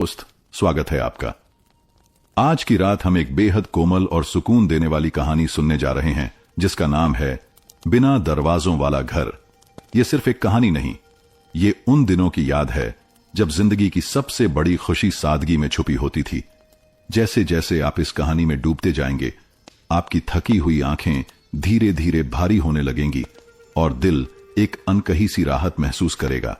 दोस्त, स्वागत है आपका। आज की रात हम एक बेहद कोमल और सुकून देने वाली कहानी सुनने जा रहे हैं जिसका नाम है बिना दरवाजों वाला घर। यह सिर्फ एक कहानी नहीं, ये उन दिनों की याद है जब जिंदगी की सबसे बड़ी खुशी सादगी में छुपी होती थी। जैसे जैसे आप इस कहानी में डूबते जाएंगे, आपकी थकी हुई आंखें धीरे धीरे भारी होने लगेंगी और दिल एक अनकही सी राहत महसूस करेगा।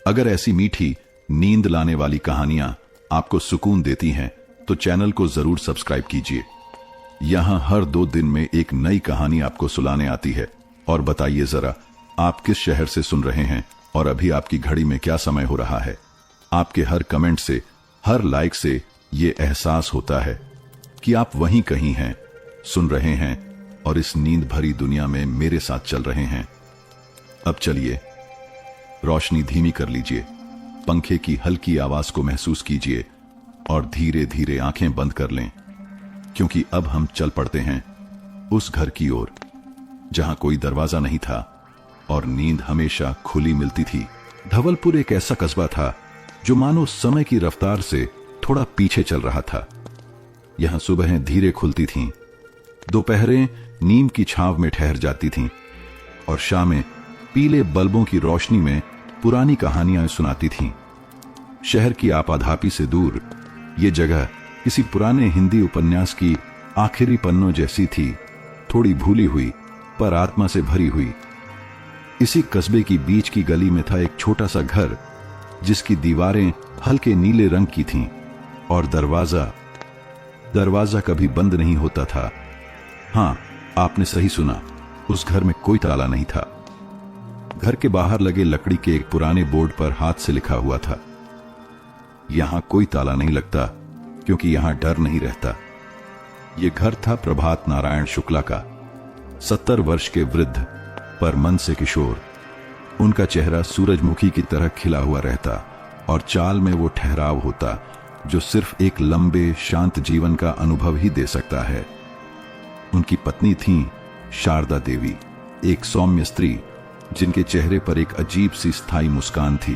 अगर ऐसी मीठी नींद लाने वाली कहानियां आपको सुकून देती हैं तो चैनल को जरूर सब्सक्राइब कीजिए। यहां हर 2 दिन में एक नई कहानी आपको सुनाने आती है। और बताइए जरा, आप किस शहर से सुन रहे हैं और अभी आपकी घड़ी में क्या समय हो रहा है। आपके हर कमेंट से, हर लाइक से ये एहसास होता है कि आप वहीं कहीं हैं, सुन रहे हैं और इस नींद भरी दुनिया में मेरे साथ चल रहे हैं। अब चलिए, रोशनी धीमी कर लीजिए, पंखे की हल्की आवाज को महसूस कीजिए और धीरे धीरे आंखें बंद कर लें, क्योंकि अब हम चल पड़ते हैं उस घर की ओर जहां कोई दरवाजा नहीं था और नींद हमेशा खुली मिलती थी। धवलपुर एक ऐसा कस्बा था जो मानो समय की रफ्तार से थोड़ा पीछे चल रहा था। यहां सुबहें धीरे खुलती थीं, दोपहरें नीम की छांव में ठहर जाती थीं और शामें पीले बल्बों की रोशनी में पुरानी कहानियां सुनाती थीं। शहर की आपाधापी से दूर ये जगह किसी पुराने हिंदी उपन्यास की आखिरी पन्नों जैसी थी, थोड़ी भूली हुई पर आत्मा से भरी हुई। इसी कस्बे की बीच की गली में था एक छोटा सा घर जिसकी दीवारें हल्के नीले रंग की थीं और दरवाजा कभी बंद नहीं होता था। हां, आपने सही सुना, उस घर में कोई ताला नहीं था। घर के बाहर लगे लकड़ी के एक पुराने बोर्ड पर हाथ से लिखा हुआ था, यहां कोई ताला नहीं लगता क्योंकि यहां डर नहीं रहता। यह घर था प्रभात नारायण शुक्ला का, 70 वर्ष के वृद्ध पर मन से किशोर। उनका चेहरा सूरजमुखी की तरह खिला हुआ रहता और चाल में वो ठहराव होता जो सिर्फ एक लंबे शांत जीवन का अनुभव ही दे सकता है। उनकी पत्नी थी शारदा देवी, एक सौम्य स्त्री जिनके चेहरे पर एक अजीब सी स्थायी मुस्कान थी,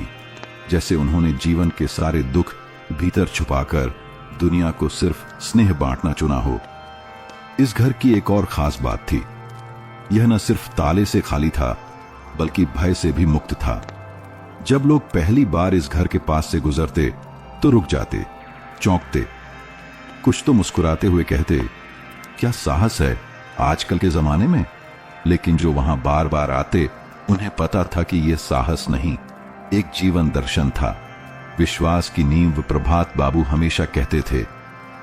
जैसे उन्होंने जीवन के सारे दुख भीतर छुपाकर दुनिया को सिर्फ स्नेह बांटना चुना हो। इस घर की एक और खास बात थी, यह न सिर्फ ताले से खाली था बल्कि भय से भी मुक्त था। जब लोग पहली बार इस घर के पास से गुजरते तो रुक जाते, चौंकते, कुछ तो मुस्कुराते हुए कहते, क्या साहस है आजकल के जमाने में। लेकिन जो वहां बार बार आते उन्हें पता था कि यह साहस नहीं, एक जीवन दर्शन था, विश्वास की नींव। प्रभात बाबू हमेशा कहते थे,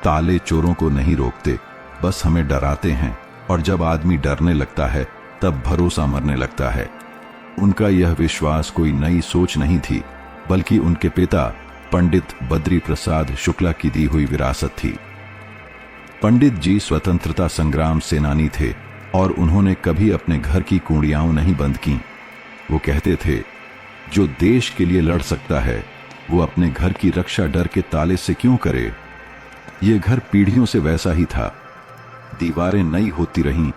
ताले चोरों को नहीं रोकते, बस हमें डराते हैं, और जब आदमी डरने लगता है तब भरोसा मरने लगता है। उनका यह विश्वास कोई नई सोच नहीं थी, बल्कि उनके पिता पंडित बद्री प्रसाद शुक्ला की दी हुई विरासत थी। पंडित जी स्वतंत्रता संग्राम सेनानी थे और उन्होंने कभी अपने घर की कुंडियां नहीं बंद की। वो कहते थे, जो देश के लिए लड़ सकता है वो अपने घर की रक्षा डर के ताले से क्यों करे। ये घर पीढ़ियों से वैसा ही था। दीवारें नई होती रहीं,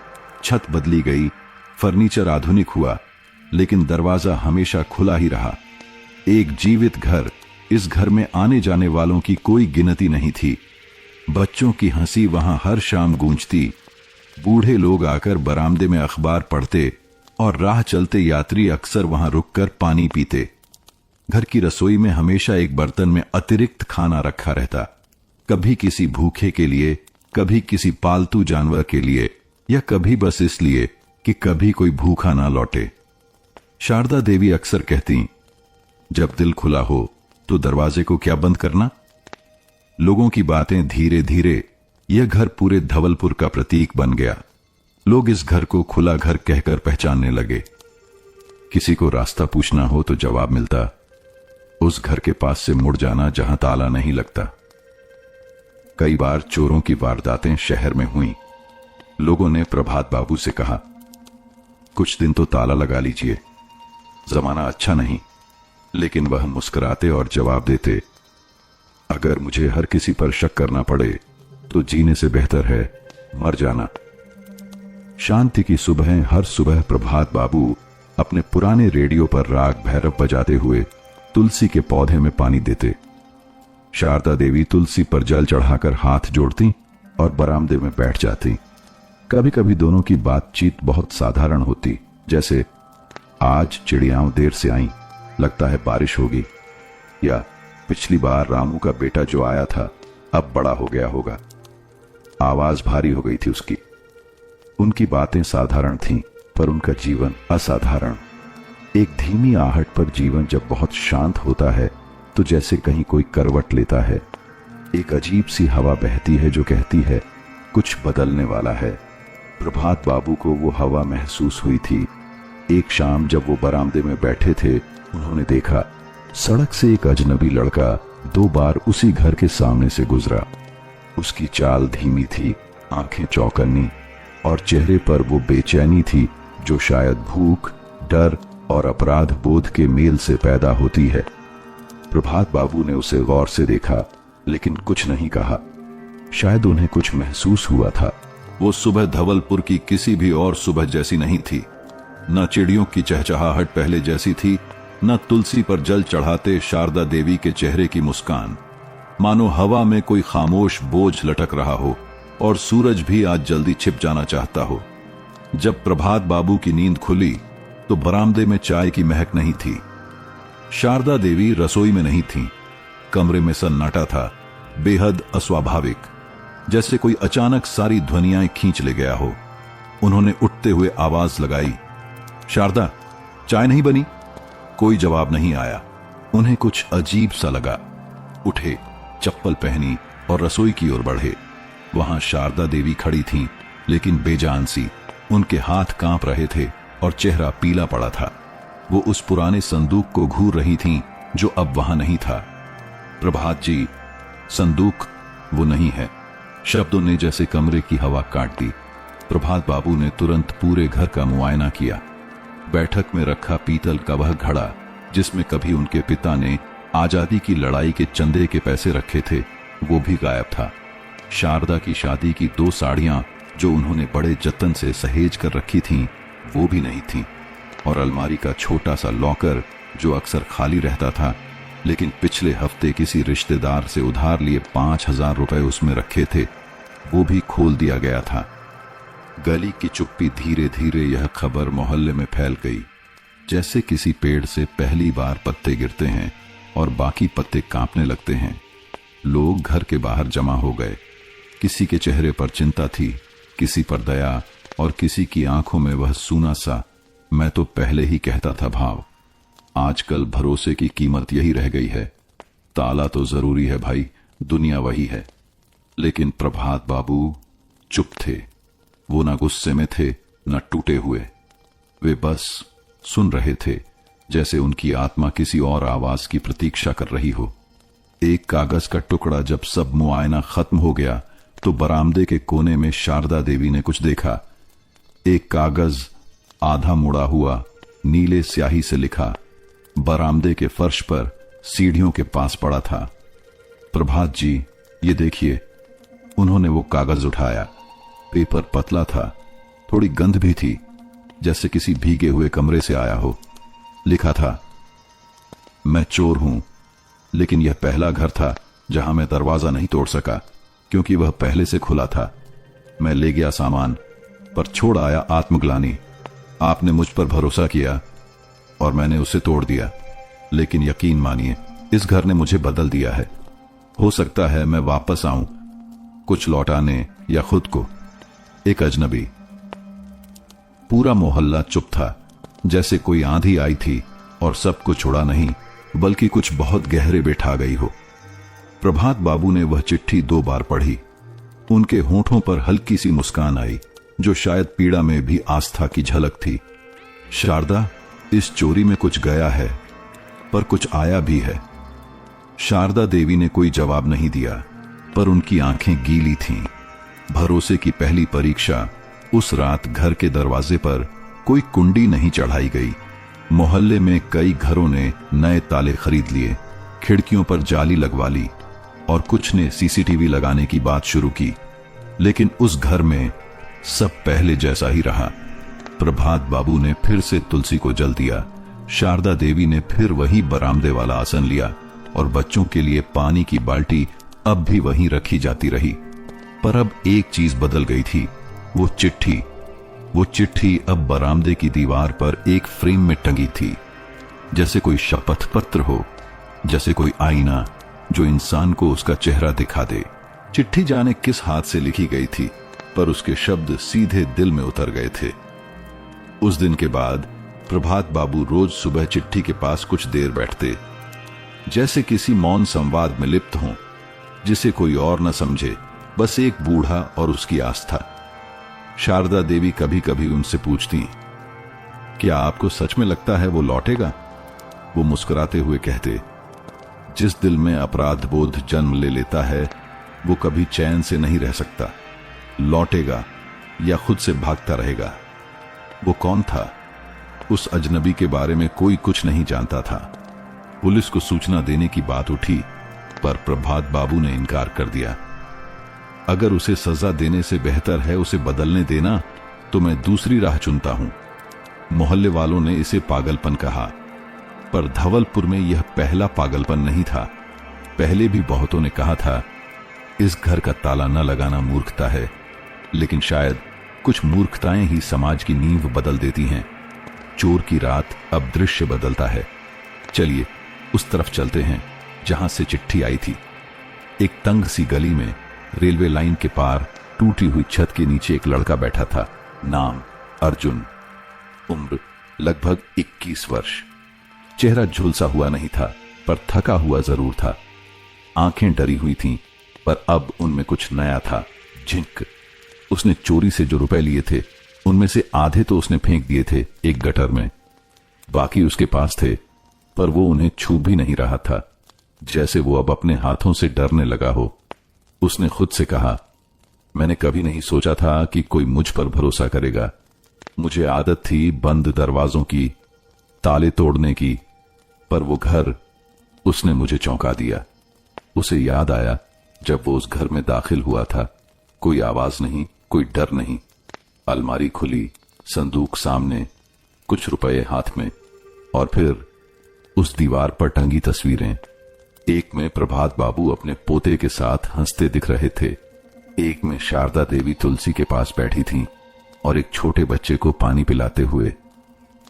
छत बदली गई, फर्नीचर आधुनिक हुआ, लेकिन दरवाजा हमेशा खुला ही रहा। एक जीवित घर। इस घर में आने जाने वालों की कोई गिनती नहीं थी। बच्चों की हंसी वहां हर शाम गूंजती, बूढ़े लोग आकर बरामदे में अखबार पढ़ते और राह चलते यात्री अक्सर वहां रुककर पानी पीते। घर की रसोई में हमेशा एक बर्तन में अतिरिक्त खाना रखा रहता, कभी किसी भूखे के लिए, कभी किसी पालतू जानवर के लिए, या कभी बस इसलिए कि कभी कोई भूखा ना लौटे। शारदा देवी अक्सर कहती, जब दिल खुला हो तो दरवाजे को क्या बंद करना। लोगों की बातें धीरे धीरे यह घर पूरे धवलपुर का प्रतीक बन गया। लोग इस घर को खुला घर कहकर पहचानने लगे। किसी को रास्ता पूछना हो तो जवाब मिलता, उस घर के पास से मुड़ जाना जहां ताला नहीं लगता। कई बार चोरों की वारदातें शहर में हुई। लोगों ने प्रभात बाबू से कहा, कुछ दिन तो ताला लगा लीजिए, जमाना अच्छा नहीं। लेकिन वह मुस्कुराते और जवाब देते, अगर मुझे हर किसी पर शक करना पड़े तो जीने से बेहतर है मर जाना। शांति की सुबह, हर सुबह प्रभात बाबू अपने पुराने रेडियो पर राग भैरव बजाते हुए तुलसी के पौधे में पानी देते। शारदा देवी तुलसी पर जल चढ़ाकर हाथ जोड़ती और बरामदे में बैठ जाती। कभी कभी दोनों की बातचीत बहुत साधारण होती, जैसे आज चिड़ियाओं देर से आई, लगता है बारिश होगी, या पिछली बार रामू का बेटा जो आया था अब बड़ा हो गया होगा, आवाज भारी हो गई थी उसकी। उनकी बातें साधारण थीं, पर उनका जीवन असाधारण। एक धीमी आहट पर जीवन जब बहुत शांत होता है तो जैसे कहीं कोई करवट लेता है। एक अजीब सी हवा बहती है जो कहती है कुछ बदलने वाला है। प्रभात बाबू को वो हवा महसूस हुई थी। एक शाम जब वो बरामदे में बैठे थे, उन्होंने देखा सड़क से एक अजनबी लड़का 2 बार उसी घर के सामने से गुजरा। उसकी चाल धीमी थी, आंखें चौकन्नी, और चेहरे पर वो बेचैनी थी जो शायद भूख, डर और अपराध बोध के मेल से पैदा होती है। प्रभात बाबू ने उसे गौर से देखा, लेकिन कुछ नहीं कहा। शायद उन्हें कुछ महसूस हुआ था। वो सुबह धवलपुर की किसी भी और सुबह जैसी नहीं थी। न चिड़ियों की चहचहाहट पहले जैसी थी, न तुलसी पर जल चढ़ाते शारदा देवी के चेहरे की मुस्कान। मानो हवा में कोई खामोश बोझ लटक रहा हो और सूरज भी आज जल्दी छिप जाना चाहता हो। जब प्रभात बाबू की नींद खुली तो बरामदे में चाय की महक नहीं थी। शारदा देवी रसोई में नहीं थी। कमरे में सन्नाटा था, बेहद अस्वाभाविक, जैसे कोई अचानक सारी ध्वनियां खींच ले गया हो। उन्होंने उठते हुए आवाज लगाई, शारदा, चाय नहीं बनी? कोई जवाब नहीं आया। उन्हें कुछ अजीब सा लगा। उठे, चप्पल पहनी और रसोई की ओर बढ़े। वहां शारदा देवी खड़ी थीं, लेकिन बेजान सी। उनके हाथ कांप रहे थे और चेहरा पीला पड़ा था। वो उस पुराने संदूक को घूर रही थीं जो अब वहां नहीं था। प्रभात जी, संदूक वो नहीं है। शब्दों ने जैसे कमरे की हवा काट दी। प्रभात बाबू ने तुरंत पूरे घर का मुआयना किया। बैठक में रखा पीतल का वह घड़ा जिसमें कभी उनके पिता ने आजादी की लड़ाई के चंदे के पैसे रखे थे, वो भी गायब था। शारदा की शादी की 2 साड़ियां जो उन्होंने बड़े जतन से सहेज कर रखी थीं, वो भी नहीं थीं। और अलमारी का छोटा सा लॉकर जो अक्सर खाली रहता था, लेकिन पिछले हफ्ते किसी रिश्तेदार से उधार लिए 5,000 रुपए उसमें रखे थे, वो भी खोल दिया गया था। गली की चुप्पी धीरे धीरे यह खबर मोहल्ले में फैल गई, जैसे किसी पेड़ से पहली बार पत्ते गिरते हैं और बाकी पत्ते कांपने लगते हैं। लोग घर के बाहर जमा हो गए। किसी के चेहरे पर चिंता थी, किसी पर दया, और किसी की आंखों में वह सूना सा मैं तो पहले ही कहता था भाव। आजकल भरोसे की कीमत यही रह गई है। ताला तो जरूरी है भाई, दुनिया वही है। लेकिन प्रभात बाबू चुप थे। वो ना गुस्से में थे, न टूटे हुए। वे बस सुन रहे थे, जैसे उनकी आत्मा किसी और आवाज की प्रतीक्षा कर रही हो। एक कागज का टुकड़ा जब सब मुआयना खत्म हो गया तो बरामदे के कोने में शारदा देवी ने कुछ देखा। एक कागज आधा मुड़ा हुआ, नीले स्याही से लिखा, बरामदे के फर्श पर सीढ़ियों के पास पड़ा था। प्रभात जी, ये देखिए। उन्होंने वो कागज उठाया। पेपर पतला था, थोड़ी गंध भी थी, जैसे किसी भीगे हुए कमरे से आया हो। लिखा था, मैं चोर हूं, लेकिन यह पहला घर था जहां मैं दरवाजा नहीं तोड़ सका, क्योंकि वह पहले से खुला था। मैं ले गया सामान, पर छोड़ आया आत्मग्लानि। आपने मुझ पर भरोसा किया और मैंने उसे तोड़ दिया, लेकिन यकीन मानिए, इस घर ने मुझे बदल दिया है। हो सकता है मैं वापस आऊं, कुछ लौटाने या खुद को। एक अजनबी। पूरा मोहल्ला चुप था, जैसे कोई आंधी आई थी और सब कुछ उड़ा नहीं, बल्कि कुछ बहुत गहरे बैठा गई हो। प्रभात बाबू ने वह चिट्ठी 2 बार पढ़ी। उनके होठों पर हल्की सी मुस्कान आई, जो शायद पीड़ा में भी आस्था की झलक थी। शारदा, इस चोरी में कुछ गया है, पर कुछ आया भी है। शारदा देवी ने कोई जवाब नहीं दिया, पर उनकी आंखें गीली थीं। भरोसे की पहली परीक्षा उस रात घर के दरवाजे पर कोई कुंडी नहीं चढ़ाई गई। मोहल्ले में कई घरों ने नए ताले खरीद लिए, खिड़कियों पर जाली लगवा ली, और कुछ ने सीसीटीवी लगाने की बात शुरू की। लेकिन उस घर में सब पहले जैसा ही रहा। प्रभात बाबू ने फिर से तुलसी को जल दिया। शारदा देवी ने फिर वही बरामदे वाला आसन लिया, और बच्चों के लिए पानी की बाल्टी अब भी वहीं रखी जाती रही। पर अब एक चीज बदल गई थी, वो चिट्ठी अब बरामदे की दीवार पर एक फ्रेम में टंगी थी, जैसे कोई शपथ पत्र हो, जैसे कोई आईना जो इंसान को उसका चेहरा दिखा दे। चिट्ठी जाने किस हाथ से लिखी गई थी, पर उसके शब्द सीधे दिल में उतर गए थे। उस दिन के बाद प्रभात बाबू रोज सुबह चिट्ठी के पास कुछ देर बैठते, जैसे किसी मौन संवाद में लिप्त हों, जिसे कोई और न समझे, बस एक बूढ़ा और उसकी आस्था। शारदा देवी कभी कभी उनसे पूछती, क्या आपको सच में लगता है वो लौटेगा? वो मुस्कुराते हुए कहते, जिस दिल में अपराध बोध जन्म ले लेता है वो कभी चैन से नहीं रह सकता। लौटेगा या खुद से भागता रहेगा। वो कौन था? उस अजनबी के बारे में कोई कुछ नहीं जानता था। पुलिस को सूचना देने की बात उठी, पर प्रभात बाबू ने इनकार कर दिया। अगर उसे सजा देने से बेहतर है उसे बदलने देना, तो मैं दूसरी राह चुनता हूं। मोहल्ले वालों ने इसे पागलपन कहा, पर धवलपुर में यह पहला पागलपन नहीं था। पहले भी बहुतों ने कहा था, इस घर का ताला न लगाना मूर्खता है, लेकिन शायद कुछ मूर्खताएं ही समाज की नींव बदल देती हैं। चोर की रात अब दृश्य बदलता है। चलिए उस तरफ चलते हैं जहां से चिट्ठी आई थी। एक तंग सी गली में रेलवे लाइन के पार टूटी हुई छत के नीचे एक लड़का बैठा था। नाम अर्जुन, उम्र लगभग 21 वर्ष। चेहरा झुलसा हुआ नहीं था, पर थका हुआ जरूर था। आंखें डरी हुई थीं, पर अब उनमें कुछ नया था, झिंक। उसने चोरी से जो रुपए लिए थे उनमें से आधे तो उसने फेंक दिए थे एक गटर में, बाकी उसके पास थे, पर वो उन्हें छू भी नहीं रहा था, जैसे वो अब अपने हाथों से डरने लगा हो। उसने खुद से कहा, मैंने कभी नहीं सोचा था कि कोई मुझ पर भरोसा करेगा। मुझे आदत थी बंद दरवाजों की, ताले तोड़ने की, पर वो घर, उसने मुझे चौंका दिया। उसे याद आया जब वो उस घर में दाखिल हुआ था। कोई आवाज नहीं, कोई डर नहीं। अलमारी खुली, संदूक सामने, कुछ रुपए हाथ में, और फिर उस दीवार पर टंगी तस्वीरें। एक में प्रभात बाबू अपने पोते के साथ हंसते दिख रहे थे, एक में शारदा देवी तुलसी के पास बैठी थीं और एक छोटे बच्चे को पानी पिलाते हुए।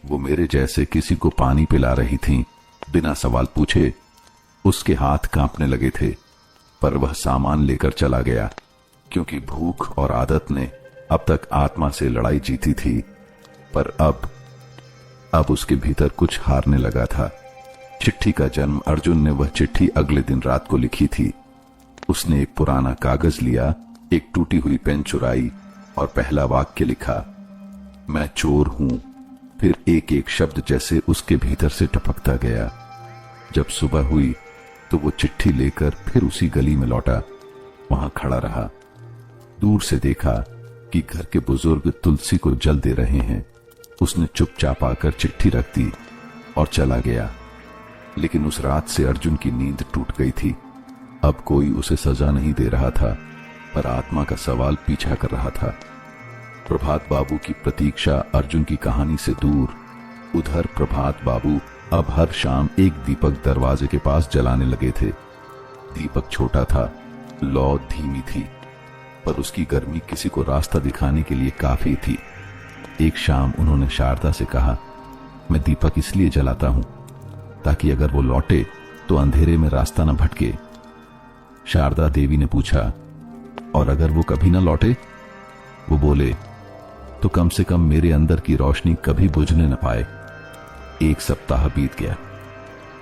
वो मेरे जैसे किसी को पानी पिला रही थीं, बिना सवाल पूछे। उसके हाथ कांपने लगे थे, पर वह सामान लेकर चला गया, क्योंकि भूख और आदत ने अब तक आत्मा से लड़ाई जीती थी। पर अब उसके भीतर कुछ हारने लगा था। चिट्ठी का जन्म अर्जुन ने वह चिट्ठी अगले दिन रात को लिखी थी। उसने एक पुराना कागज लिया, एक टूटी हुई पेन चुराई और पहला वाक्य लिखा, मैं चोर हूं। फिर एक एक शब्द जैसे उसके भीतर से टपकता गया। जब सुबह हुई तो वो चिट्ठी लेकर फिर उसी गली में लौटा। वहां खड़ा रहा। दूर से देखा कि घर के बुजुर्ग तुलसी को जल दे रहे हैं। उसने चुपचाप आकर चिट्ठी रख दी और चला गया। लेकिन उस रात से अर्जुन की नींद टूट गई थी। अब कोई उसे सजा नहीं दे रहा था, पर आत्मा का सवाल पीछा कर रहा था। प्रभात बाबू की प्रतीक्षा अर्जुन की कहानी से दूर। उधर प्रभात बाबू अब हर शाम एक दीपक दरवाजे के पास जलाने लगे थे। दीपक छोटा था, लौ धीमी थी, पर उसकी गर्मी किसी को रास्ता दिखाने के लिए काफी थी। एक शाम उन्होंने शारदा से कहा, मैं दीपक इसलिए जलाता हूं ताकि अगर वो लौटे तो अंधेरे में रास्ता न भटके। शारदा देवी ने पूछा, और अगर वो कभी न लौटे? वो बोले, तो कम से कम मेरे अंदर की रोशनी कभी बुझने न पाए। एक सप्ताह बीत गया।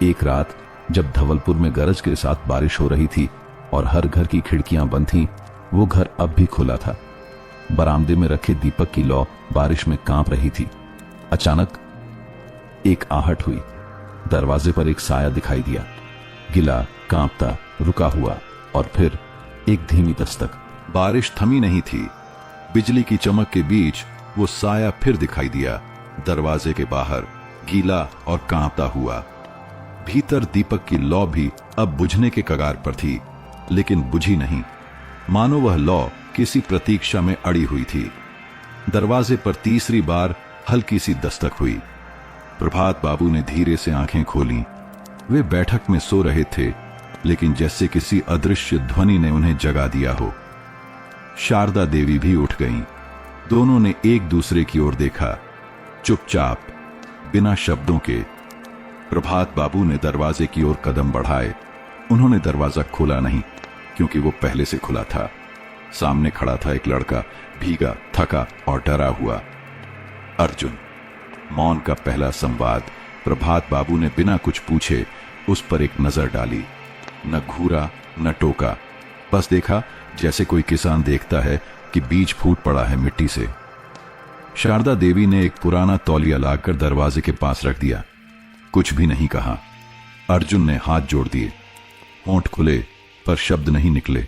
एक रात जब धवलपुर में गरज के साथ बारिश हो रही थी और हर घर की खिड़कियां बंद थीं, वो घर अब भी खुला था। बरामदे में रखे दीपक की लौ बारिश में कांप रही थी। अचानक एक आहट हुई। दरवाजे पर एक साया दिखाई दिया, गिला, कांपता, रुका हुआ, और फिर एक धीमी दस्तक। बारिश थमी नहीं थी। बिजली की चमक के बीच वो साया फिर दिखाई दिया, दरवाजे के बाहर, गीला और कांपता हुआ। भीतर दीपक की लौ भी अब बुझने के कगार पर थी, लेकिन बुझी नहीं, मानो वह लौ किसी प्रतीक्षा में अड़ी हुई थी। दरवाजे पर तीसरी बार हल्की सी दस्तक हुई। प्रभात बाबू ने धीरे से आंखें खोली। वे बैठक में सो रहे थे, लेकिन जैसे किसी अदृश्य ध्वनि ने उन्हें जगा दिया हो। शारदा देवी भी उठ गईं। दोनों ने एक दूसरे की ओर देखा, चुपचाप, बिना शब्दों के। प्रभात बाबू ने दरवाजे की ओर कदम बढ़ाए। उन्होंने दरवाजा खोला नहीं, क्योंकि वो पहले से खुला था। सामने खड़ा था एक लड़का, भीगा, थका और डरा हुआ। अर्जुन। मौन का पहला संवाद। प्रभात बाबू ने बिना कुछ पूछे उस पर एक नजर डाली। न घूरा न टोका, बस देखा जैसे कोई किसान देखता है कि बीज फूट पड़ा है मिट्टी से। शारदा देवी ने एक पुराना तौलिया लाकर दरवाजे के पास रख दिया। कुछ भी नहीं कहा। अर्जुन ने हाथ जोड़ दिए। होंठ खुले पर शब्द नहीं निकले।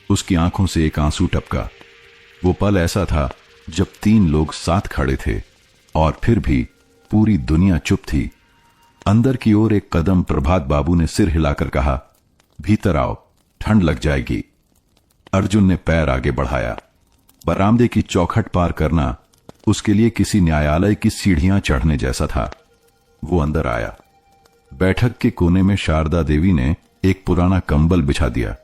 उसकी आंखों से एक आंसू टपका। वो पल ऐसा था जब 3 लोग साथ खड़े थे और फिर भी पूरी दुनिया चुप थी। अंदर की ओर एक कदम प्रभात बाबू ने सिर हिलाकर कहा, भीतर आओ, ठंड लग जाएगी। अर्जुन ने पैर आगे बढ़ाया। बरामदे की चौखट पार करना उसके लिए किसी न्यायालय की सीढ़ियां चढ़ने जैसा था। वो अंदर आया। बैठक के कोने में शारदा देवी ने एक पुराना कंबल बिछा दिया।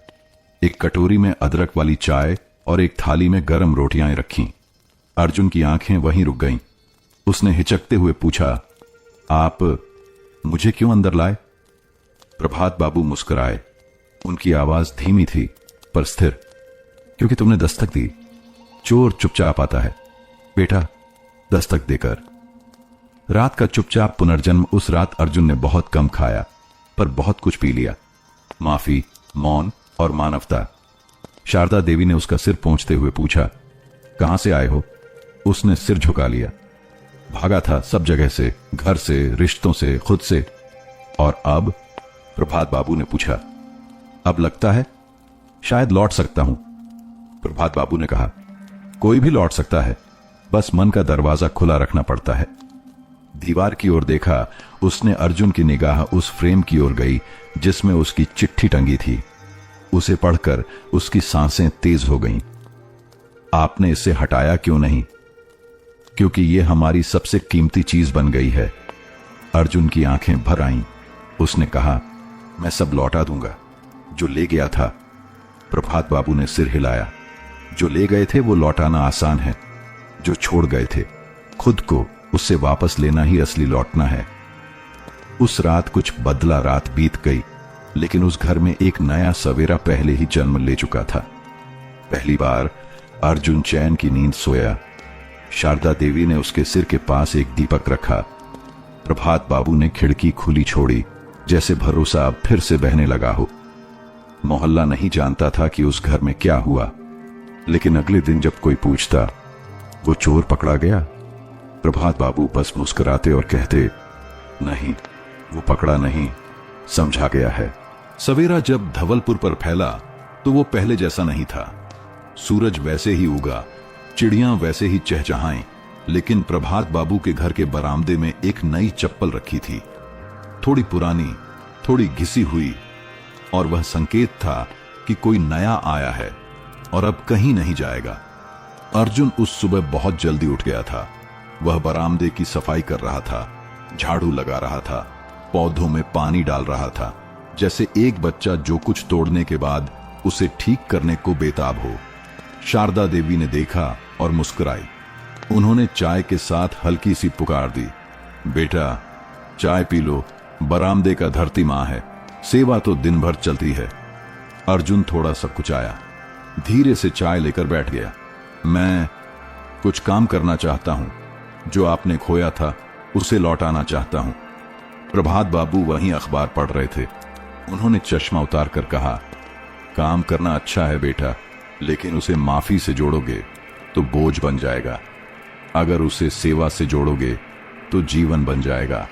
एक कटोरी में अदरक वाली चाय और एक थाली में गर्म रोटियां रखीं। अर्जुन की आंखें वहीं रुक गईं। उसने हिचकते हुए पूछा, आप मुझे क्यों अंदर लाए? प्रभात बाबू मुस्कुराए। उनकी आवाज धीमी थी पर स्थिर। क्योंकि तुमने दस्तक दी। चोर चुपचाप आता है बेटा, दस्तक देकर। रात का चुपचाप पुनर्जन्म। उस रात अर्जुन ने बहुत कम खाया पर बहुत कुछ पी लिया। माफी, मौन और मानवता। शारदा देवी ने उसका सिर पोंछते हुए पूछा, कहां से आए हो? उसने सिर झुका लिया। भागा था सब जगह से, घर से, रिश्तों से, खुद से। और अब? प्रभात बाबू ने पूछा। अब लगता है शायद लौट सकता हूं। प्रभात बाबू ने कहा, कोई भी लौट सकता है, बस मन का दरवाजा खुला रखना पड़ता है। दीवार की ओर देखा। उसने अर्जुन की निगाह उस फ्रेम की ओर गई जिसमें उसकी चिट्ठी टंगी थी। उसे पढ़कर उसकी सांसें तेज हो गईं। आपने इसे हटाया क्यों नहीं? क्योंकि यह हमारी सबसे कीमती चीज बन गई है। अर्जुन की आंखें भर आईं। उसने कहा, मैं सब लौटा दूंगा जो ले गया था। प्रभात बाबू ने सिर हिलाया। जो ले गए थे वो लौटाना आसान है, जो छोड़ गए थे खुद को, उससे वापस लेना ही असली लौटना है। उस रात कुछ बदला रात बीत गई, लेकिन उस घर में एक नया सवेरा पहले ही जन्म ले चुका था। पहली बार अर्जुन चैन की नींद सोया। शारदा देवी ने उसके सिर के पास एक दीपक रखा। प्रभात बाबू ने खिड़की खुली छोड़ी, जैसे भरोसा अब फिर से बहने लगा हो। मोहल्ला नहीं जानता था कि उस घर में क्या हुआ, लेकिन अगले दिन जब कोई पूछता, वो चोर पकड़ा गया, प्रभात बाबू बस मुस्कुराते और कहते, नहीं, वो पकड़ा नहीं, समझा गया है। सवेरा जब धवलपुर पर फैला तो वो पहले जैसा नहीं था। सूरज वैसे ही उगा, चिड़ियां वैसे ही चहचहाएं, लेकिन प्रभात बाबू के घर के बरामदे में एक नई चप्पल रखी थी। थोड़ी पुरानी, थोड़ी घिसी हुई, और वह संकेत था कि कोई नया आया है और अब कहीं नहीं जाएगा। अर्जुन उस सुबह बहुत जल्दी उठ गया था। वह बरामदे की सफाई कर रहा था, झाड़ू लगा रहा था, पौधों में पानी डाल रहा था, जैसे एक बच्चा जो कुछ तोड़ने के बाद उसे ठीक करने को बेताब हो। शारदा देवी ने देखा और मुस्कुराई। उन्होंने चाय के साथ हल्की सी पुकार दी, बेटा चाय पी लो, बरामदे का धरती मां है, सेवा तो दिन भर चलती है। अर्जुन थोड़ा सकुचाया, धीरे से चाय लेकर बैठ गया। मैं कुछ काम करना चाहता हूं, जो आपने खोया था उसे लौटाना चाहता हूं। प्रभात बाबू वहीं अखबार पढ़ रहे थे। उन्होंने चश्मा उतार कर कहा, काम करना अच्छा है बेटा, लेकिन उसे माफी से जोड़ोगे तो बोझ बन जाएगा। अगर उसे सेवा से जोड़ोगे तो जीवन बन जाएगा।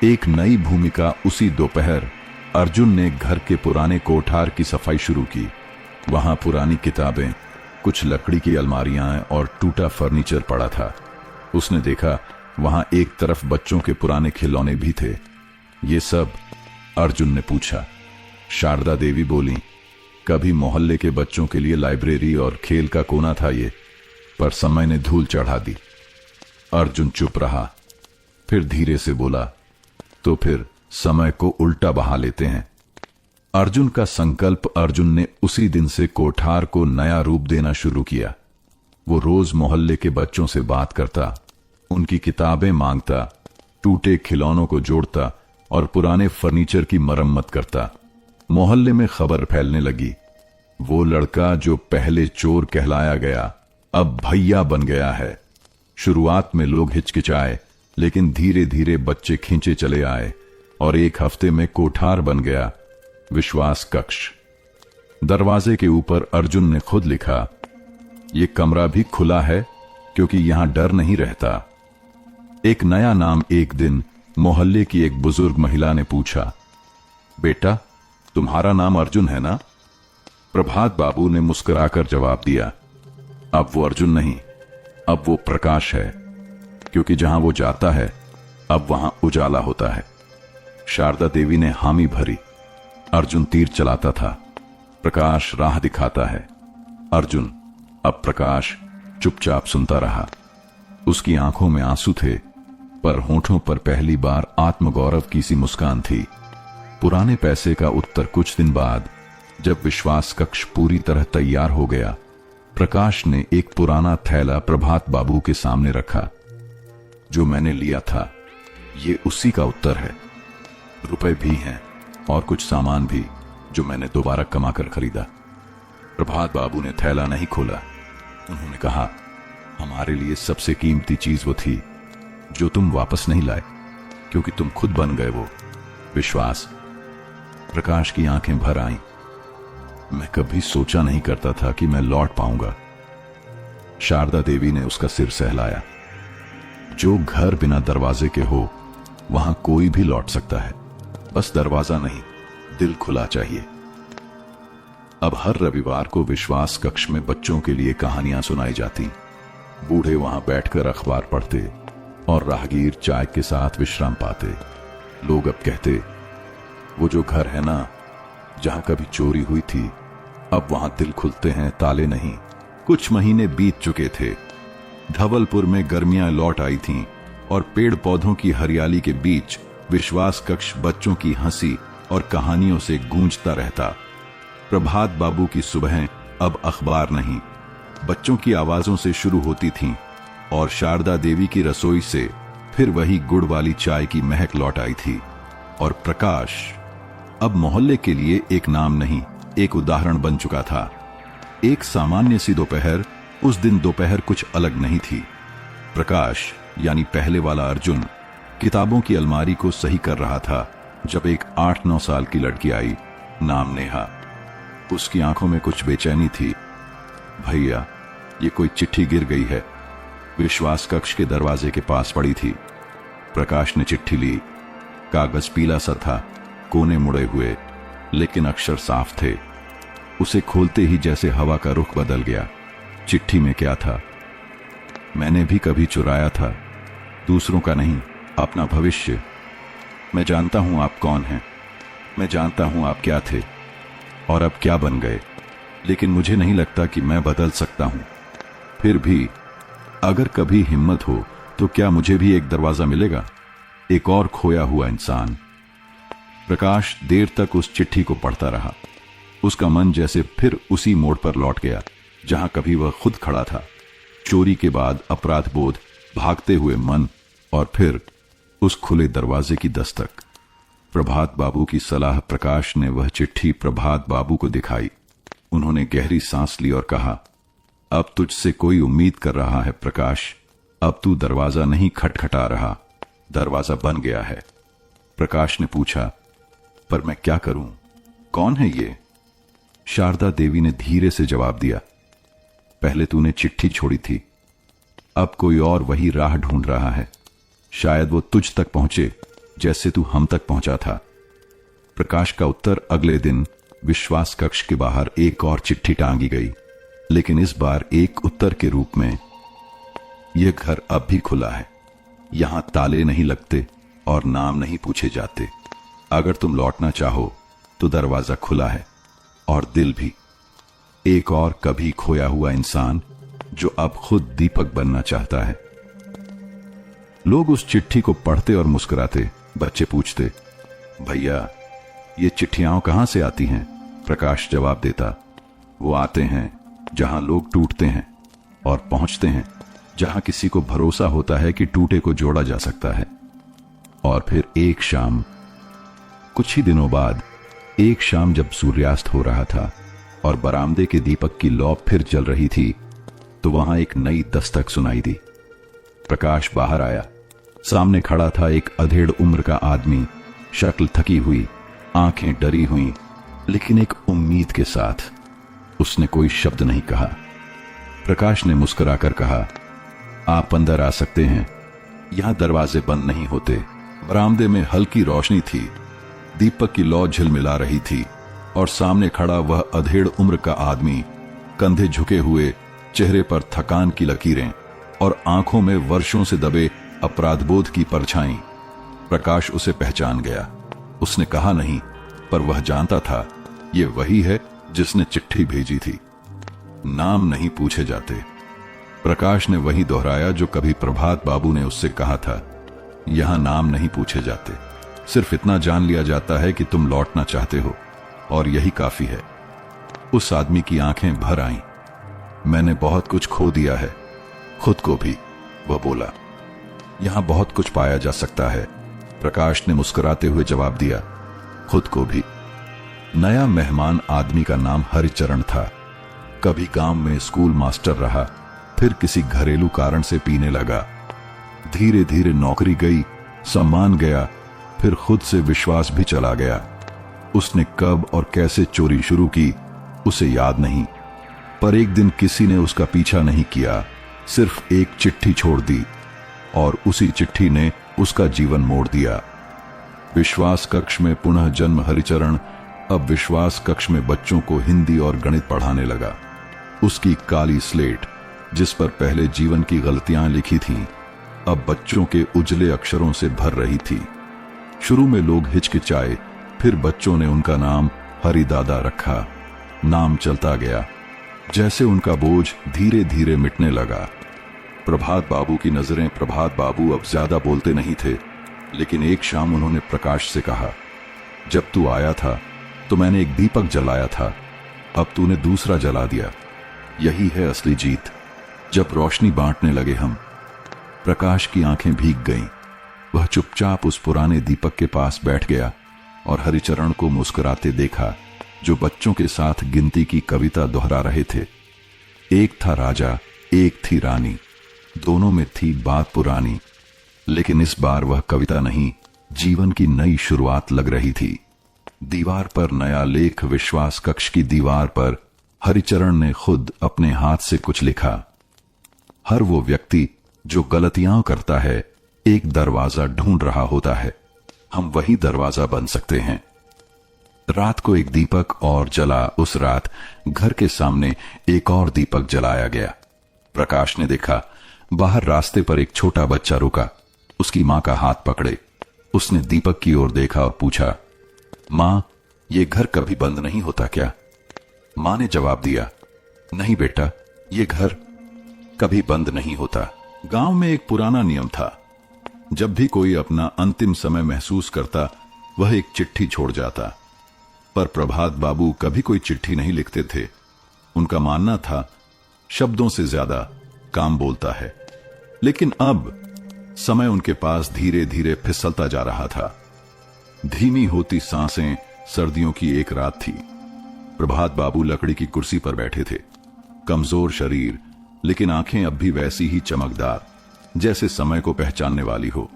एक नई भूमिका। उसी दोपहर अर्जुन ने घर के पुराने कोठार की सफाई शुरू की। वहां पुरानी किताबें, कुछ लकड़ी की अलमारियां और टूटा फर्नीचर पड़ा था। उसने देखा वहां एक तरफ बच्चों के पुराने खिलौने भी थे। ये सब? अर्जुन ने पूछा। शारदा देवी बोली, कभी मोहल्ले के बच्चों के लिए लाइब्रेरी और खेल का कोना था ये, पर समय ने धूल चढ़ा दी। अर्जुन चुप रहा, फिर धीरे से बोला, तो फिर समय को उल्टा बहा लेते हैं। अर्जुन का संकल्प। अर्जुन ने उसी दिन से कोठार को नया रूप देना शुरू किया। वो रोज मोहल्ले के बच्चों से बात करता, उनकी किताबें मांगता, टूटे खिलौनों को जोड़ता और पुराने फर्नीचर की मरम्मत करता। मोहल्ले में खबर फैलने लगी, वो लड़का जो पहले चोर कहलाया गया अब भैया बन गया है। शुरुआत में लोग हिचकिचाए, लेकिन धीरे धीरे बच्चे खींचे चले आए और एक हफ्ते में कोठार बन गया, विश्वास कक्ष। दरवाजे के ऊपर अर्जुन ने खुद लिखा, ये कमरा भी खुला है क्योंकि यहां डर नहीं रहता। एक नया नाम। एक दिन मोहल्ले की एक बुजुर्ग महिला ने पूछा, बेटा तुम्हारा नाम अर्जुन है ना? प्रभात बाबू ने मुस्कुराकर जवाब दिया, अब वो अर्जुन नहीं, अब वो प्रकाश है, क्योंकि जहां वो जाता है अब वहां उजाला होता है। शारदा देवी ने हामी भरी। अर्जुन तीर चलाता था, प्रकाश राह दिखाता है। अर्जुन, अब प्रकाश चुपचाप सुनता रहा। उसकी आंखों में आंसू थे, पर होठों पर पहली बार आत्मगौरव की सी मुस्कान थी। पुराने पैसे का उत्तर। कुछ दिन बाद जब विश्वास कक्ष पूरी तरह तैयार हो गया, प्रकाश ने एक पुराना थैला प्रभात बाबू के सामने रखा। जो मैंने लिया था, ये उसी का उत्तर है। रुपए भी हैं और कुछ सामान भी जो मैंने दोबारा कमाकर खरीदा। प्रभात बाबू ने थैला नहीं खोला। उन्होंने कहा, हमारे लिए सबसे कीमती चीज वो थी जो तुम वापस नहीं लाए, क्योंकि तुम खुद बन गए वो विश्वास। प्रकाश की आंखें भर आईं। मैं कभी सोचा नहीं करता था कि मैं लौट पाऊंगा। शारदा देवी ने उसका सिर सहलाया। जो घर बिना दरवाजे के हो, वहां कोई भी लौट सकता है, बस दरवाजा नहीं, दिल खुला चाहिए। अब हर रविवार को विश्वास कक्ष में बच्चों के लिए कहानियां सुनाई जाती। बूढ़े वहां बैठकर अखबार पढ़ते और राहगीर चाय के साथ विश्राम पाते। लोग अब कहते, वो जो घर है ना जहां कभी चोरी हुई थी, अब वहां दिल खुलते हैं, ताले नहीं। कुछ महीने बीत चुके थे। धवलपुर में गर्मियां लौट आई थीं और पेड़ पौधों की हरियाली के बीच विश्वास कक्ष बच्चों की हंसी और कहानियों से गूंजता रहता। प्रभात बाबू की सुबहें अब अखबार नहीं, बच्चों की आवाजों से शुरू होती थीं और शारदा देवी की रसोई से फिर वही गुड़ वाली चाय की महक लौट आई थी। और प्रकाश अब मोहल्ले के लिए एक नाम नहीं, एक उदाहरण बन चुका था। एक सामान्य सी दोपहर। उस दिन दोपहर कुछ अलग नहीं थी। प्रकाश यानी पहले वाला अर्जुन किताबों की अलमारी को सही कर रहा था जब एक 8-9 साल की लड़की आई, नाम नेहा। उसकी आंखों में कुछ बेचैनी थी। भैया, ये कोई चिट्ठी गिर गई है। विश्वास कक्ष के दरवाजे के पास पड़ी थी। प्रकाश ने चिट्ठी ली। कागज पीला सा था, कोने मुड़े हुए, लेकिन अक्षर साफ थे। उसे खोलते ही जैसे हवा का रुख बदल गया। चिट्ठी में क्या था? मैंने भी कभी चुराया था, दूसरों का नहीं, अपना भविष्य। मैं जानता हूं आप कौन हैं, मैं जानता हूं आप क्या थे और अब क्या बन गए, लेकिन मुझे नहीं लगता कि मैं बदल सकता हूं। फिर भी अगर कभी हिम्मत हो तो क्या मुझे भी एक दरवाजा मिलेगा, एक और खोया हुआ इंसान। प्रकाश देर तक उस चिट्ठी को पढ़ता रहा। उसका मन जैसे फिर उसी मोड़ पर लौट गया जहां कभी वह खुद खड़ा था। चोरी के बाद अपराध बोध, भागते हुए मन और फिर उस खुले दरवाजे की दस्तक। प्रभात बाबू की सलाह। प्रकाश ने वह चिट्ठी प्रभात बाबू को दिखाई। उन्होंने गहरी सांस ली और कहा, अब तुझसे कोई उम्मीद कर रहा है प्रकाश, अब तू दरवाजा नहीं खटखटा रहा, दरवाजा बन गया है। प्रकाश ने पूछा, पर मैं क्या करूं, कौन है ये? शारदा देवी ने धीरे से जवाब दिया, पहले तूने चिट्ठी छोड़ी थी, अब कोई और वही राह ढूंढ रहा है। शायद वो तुझ तक पहुंचे जैसे तू हम तक पहुंचा था। प्रकाश का उत्तर। अगले दिन विश्वास कक्ष के बाहर एक और चिट्ठी टांगी गई, लेकिन इस बार एक उत्तर के रूप में, यह घर अब भी खुला है, यहां ताले नहीं लगते और नाम नहीं पूछे जाते। अगर तुम लौटना चाहो तो दरवाजा खुला है और दिल भी। एक और कभी खोया हुआ इंसान जो अब खुद दीपक बनना चाहता है। लोग उस चिट्ठी को पढ़ते और मुस्कुराते। बच्चे पूछते, भैया, ये चिट्ठियां कहां से आती हैं? प्रकाश जवाब देता, वो आते हैं जहां लोग टूटते हैं और पहुंचते हैं जहां किसी को भरोसा होता है कि टूटे को जोड़ा जा सकता है। और फिर एक शाम, कुछ ही दिनों बाद, एक शाम जब सूर्यास्त हो रहा था और बरामदे के दीपक की लौ फिर जल रही थी, तो वहां एक नई दस्तक सुनाई दी। प्रकाश बाहर आया। सामने खड़ा था एक अधेड़ उम्र का आदमी, शक्ल थकी हुई, आंखें डरी हुई, लेकिन एक उम्मीद के साथ। उसने कोई शब्द नहीं कहा। प्रकाश ने मुस्कुराकर कहा, आप अंदर आ सकते हैं, यहां दरवाजे बंद नहीं होते। बरामदे में हल्की रोशनी थी, दीपक की लौ झिलमिला रही थी और सामने खड़ा वह अधेड़ उम्र का आदमी, कंधे झुके हुए, चेहरे पर थकान की लकीरें और आंखों में वर्षों से दबे अपराधबोध की परछाई। प्रकाश उसे पहचान गया। उसने कहा नहीं, पर वह जानता था ये वही है जिसने चिट्ठी भेजी थी। नाम नहीं पूछे जाते। प्रकाश ने वही दोहराया जो कभी प्रभात बाबू ने उससे कहा था, यहां नाम नहीं पूछे जाते, सिर्फ इतना जान लिया जाता है कि तुम लौटना चाहते हो, और यही काफी है। उस आदमी की आंखें भर आईं। मैंने बहुत कुछ खो दिया है, खुद को भी, वह बोला। यहां बहुत कुछ पाया जा सकता है, प्रकाश ने मुस्कुराते हुए जवाब दिया, खुद को भी। नया मेहमान आदमी का नाम हरिचरण था। कभी गांव में स्कूल मास्टर रहा, फिर किसी घरेलू कारण से पीने लगा। धीरे धीरे नौकरी गई, सम्मान गया, फिर खुद से विश्वास भी चला गया। उसने कब और कैसे चोरी शुरू की उसे याद नहीं, पर एक दिन किसी ने उसका पीछा नहीं किया, सिर्फ एक चिट्ठी छोड़ दी, और उसी चिट्ठी ने उसका जीवन मोड़ दिया। विश्वास कक्ष में पुनः जन्म हरिचरण अब विश्वास कक्ष में बच्चों को हिंदी और गणित पढ़ाने लगा। उसकी काली स्लेट, जिस पर पहले जीवन की गलतियां लिखी थीं, अब बच्चों के उजले अक्षरों से भर रही थी। शुरू में लोग हिचकिचाए, फिर बच्चों ने उनका नाम हरिदादा रखा। नाम चलता गया, जैसे उनका बोझ धीरे धीरे मिटने लगा। प्रभात बाबू की नजरें, प्रभात बाबू अब ज्यादा बोलते नहीं थे, लेकिन एक शाम उन्होंने प्रकाश से कहा, जब तू आया था तो मैंने एक दीपक जलाया था, अब तूने दूसरा जला दिया। यही है असली जीत। जब रोशनी बांटने लगे हम। प्रकाश की आंखें भीग गईं। वह चुपचाप उस पुराने दीपक के पास बैठ गया और हरिचरण को मुस्कुराते देखा, जो बच्चों के साथ गिनती की कविता दोहरा रहे थे। एक था राजा, एक थी रानी, दोनों में थी बात पुरानी, लेकिन इस बार वह कविता नहीं, जीवन की नई शुरुआत लग रही थी। दीवार पर नया लेख, विश्वास कक्ष की दीवार पर हरिचरण ने खुद अपने हाथ से कुछ लिखा। हर वो व्यक्ति जो गलतियां करता है, एक दरवाजा ढूंढ रहा होता है। हम वही दरवाजा बन सकते हैं। रात को एक दीपक और जला। उस रात घर के सामने एक और दीपक जलाया गया। प्रकाश ने देखा, बाहर रास्ते पर एक छोटा बच्चा रुका, उसकी मां का हाथ पकड़े। उसने दीपक की ओर देखा और पूछा, मां, ये घर कभी बंद नहीं होता क्या? मां ने जवाब दिया, नहीं बेटा, ये घर कभी बंद नहीं होता। गांव में एक पुराना नियम था, जब भी कोई अपना अंतिम समय महसूस करता, वह एक चिट्ठी छोड़ जाता। पर प्रभात बाबू कभी कोई चिट्ठी नहीं लिखते थे। उनका मानना था, शब्दों से ज्यादा काम बोलता है। लेकिन अब समय उनके पास धीरे धीरे फिसलता जा रहा था। धीमी होती सांसें, सर्दियों की एक रात थी। प्रभात बाबू लकड़ी की कुर्सी पर बैठे थे। कमजोर शरीर, लेकिन आंखें अब भी वैसी ही चमकदार, जैसे समय को पहचानने वाली हो।